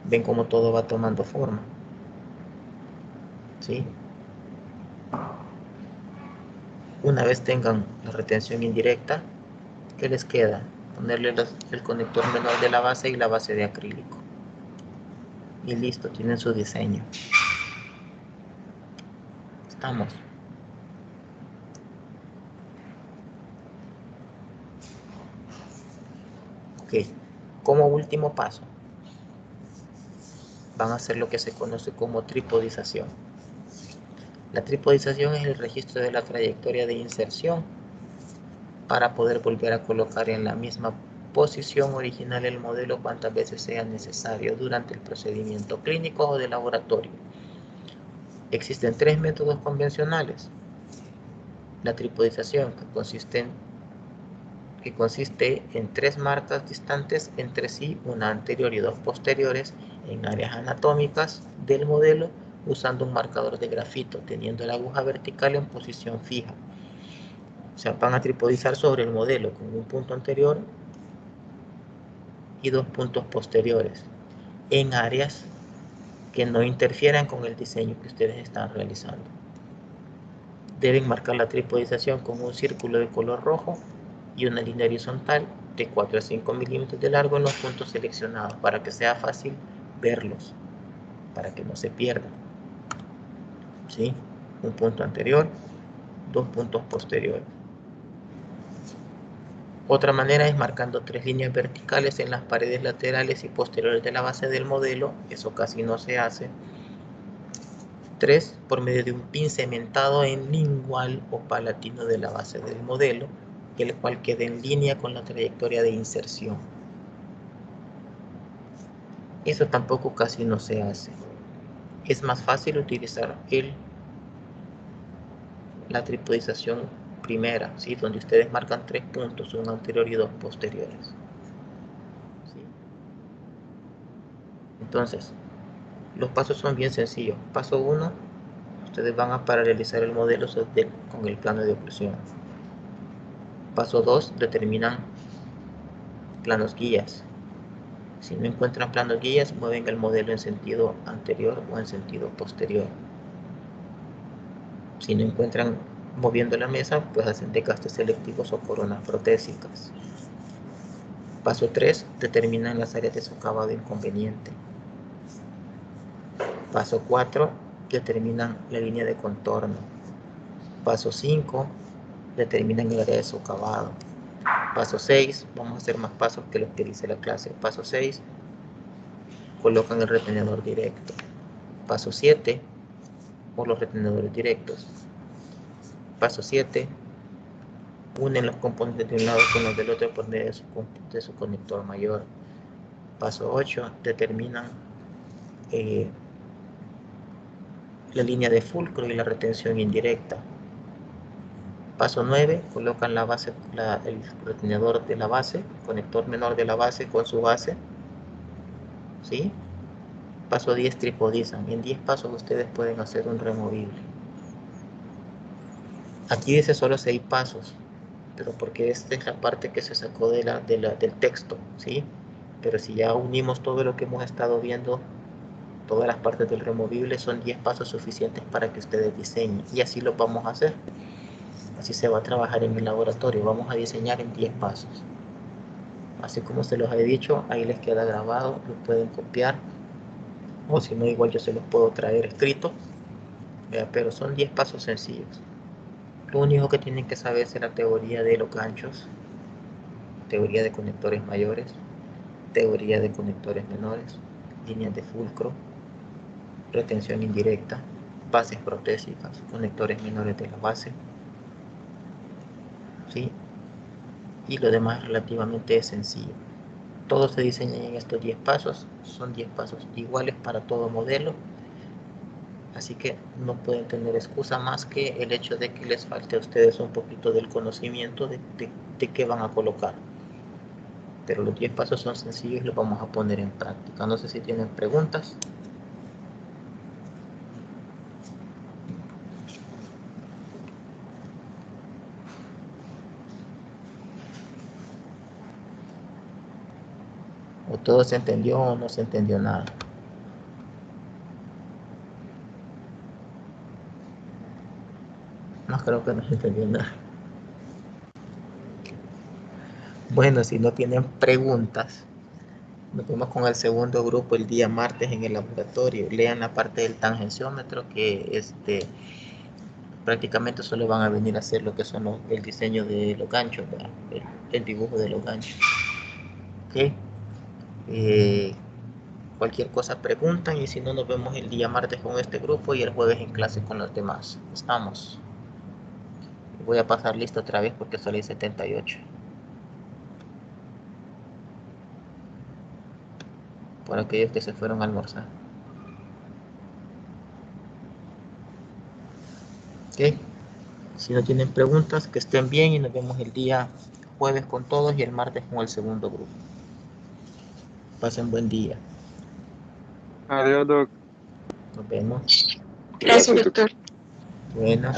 Ven cómo todo va tomando forma. ¿Sí? Una vez tengan la retención indirecta, ¿qué les queda? Ponerle el conector menor de la base y la base de acrílico. Y listo, tienen su diseño. Estamos. Ok. Como último paso, van a hacer lo que se conoce como tripodización. La tripodización es el registro de la trayectoria de inserción para poder volver a colocar en la misma posición original el modelo cuantas veces sea necesario durante el procedimiento clínico o de laboratorio. Existen 3 métodos convencionales. La tripodización, que consiste en 3 marcas distantes entre sí, una anterior y 2 posteriores, en áreas anatómicas del modelo, usando un marcador de grafito, teniendo la aguja vertical en posición fija. O sea, van a tripodizar sobre el modelo con un punto anterior y 2 puntos posteriores, en áreas que no interfieran con el diseño que ustedes están realizando. Deben marcar la tripodización con un círculo de color rojo y una línea horizontal de 4 a 5 milímetros de largo en los puntos seleccionados para que sea fácil verlos, para que no se pierdan. ¿Sí? Un punto anterior, 2 puntos posteriores. Otra manera es marcando 3 líneas verticales en las paredes laterales y posteriores de la base del modelo. Eso casi no se hace. 3 por medio de un pin cementado en lingual o palatino de la base del modelo, el cual quede en línea con la trayectoria de inserción. Eso tampoco casi no se hace. Es más fácil utilizar la tripodización primera, ¿sí? Donde ustedes marcan 3 puntos, uno anterior y 2 posteriores. ¿Sí? Entonces, los pasos son bien sencillos. Paso 1, ustedes van a paralelizar el modelo con el plano de oclusión. Paso 2, determinan planos guías. Si no encuentran planos guías, mueven el modelo en sentido anterior o en sentido posterior. Si no encuentran moviendo la mesa, pues hacen desgastes selectivos o coronas protésicas. Paso 3, determinan las áreas de socavado inconveniente. Paso 4, determinan la línea de contorno. Paso 5, determinan el área de socavado. Paso 6, vamos a hacer más pasos que los que dice la clase. Paso 6, colocan el retenedor directo. Paso 7, por los retenedores directos. Paso 7, unen los componentes de un lado con los del otro por medio de su conector mayor. Paso 8, determinan la línea de fulcro y la retención indirecta. Paso 9, colocan la base, el retenedor de la base, conector menor de la base con su base. ¿Sí? Paso 10, tripodizan. En 10 pasos ustedes pueden hacer un removible. Aquí dice solo 6 pasos, pero porque esta es la parte que se sacó del texto, ¿sí? Pero si ya unimos todo lo que hemos estado viendo, todas las partes del removible, son 10 pasos suficientes para que ustedes diseñen. Y así lo vamos a hacer. Así se va a trabajar en el laboratorio. Vamos a diseñar en 10 pasos. Así como se los he dicho, ahí les queda grabado, lo pueden copiar. O si no, igual yo se los puedo traer escrito. Pero son 10 pasos sencillos. Lo único que tienen que saber es la teoría de los ganchos, teoría de conectores mayores, teoría de conectores menores, líneas de fulcro, retención indirecta, bases protésicas, conectores menores de la base, ¿sí? Y lo demás relativamente es sencillo. Todo se diseña en estos 10 pasos, son 10 pasos iguales para todo modelo, así que no pueden tener excusa más que el hecho de que les falte a ustedes un poquito del conocimiento de qué van a colocar. Pero los 10 pasos son sencillos y los vamos a poner en práctica. No sé si tienen preguntas. O todo se entendió o no se entendió nada. No creo que no se entendió nada. Bueno, si no tienen preguntas, nos vemos con el segundo grupo el día martes en el laboratorio. Lean la parte del tangenciómetro que prácticamente solo van a venir a hacer lo que son el diseño de los ganchos, el dibujo de los ganchos. ¿Ok? Cualquier cosa preguntan y si no, nos vemos el día martes con este grupo y el jueves en clase con los demás. Estamos. Voy a pasar lista otra vez porque solo hay 78. Por aquellos que se fueron a almorzar. Ok. Si no tienen preguntas, que estén bien y nos vemos el día jueves con todos y el martes con el segundo grupo. Pasen buen día. Adiós, Doc. Nos vemos. Gracias, doctor. Bueno.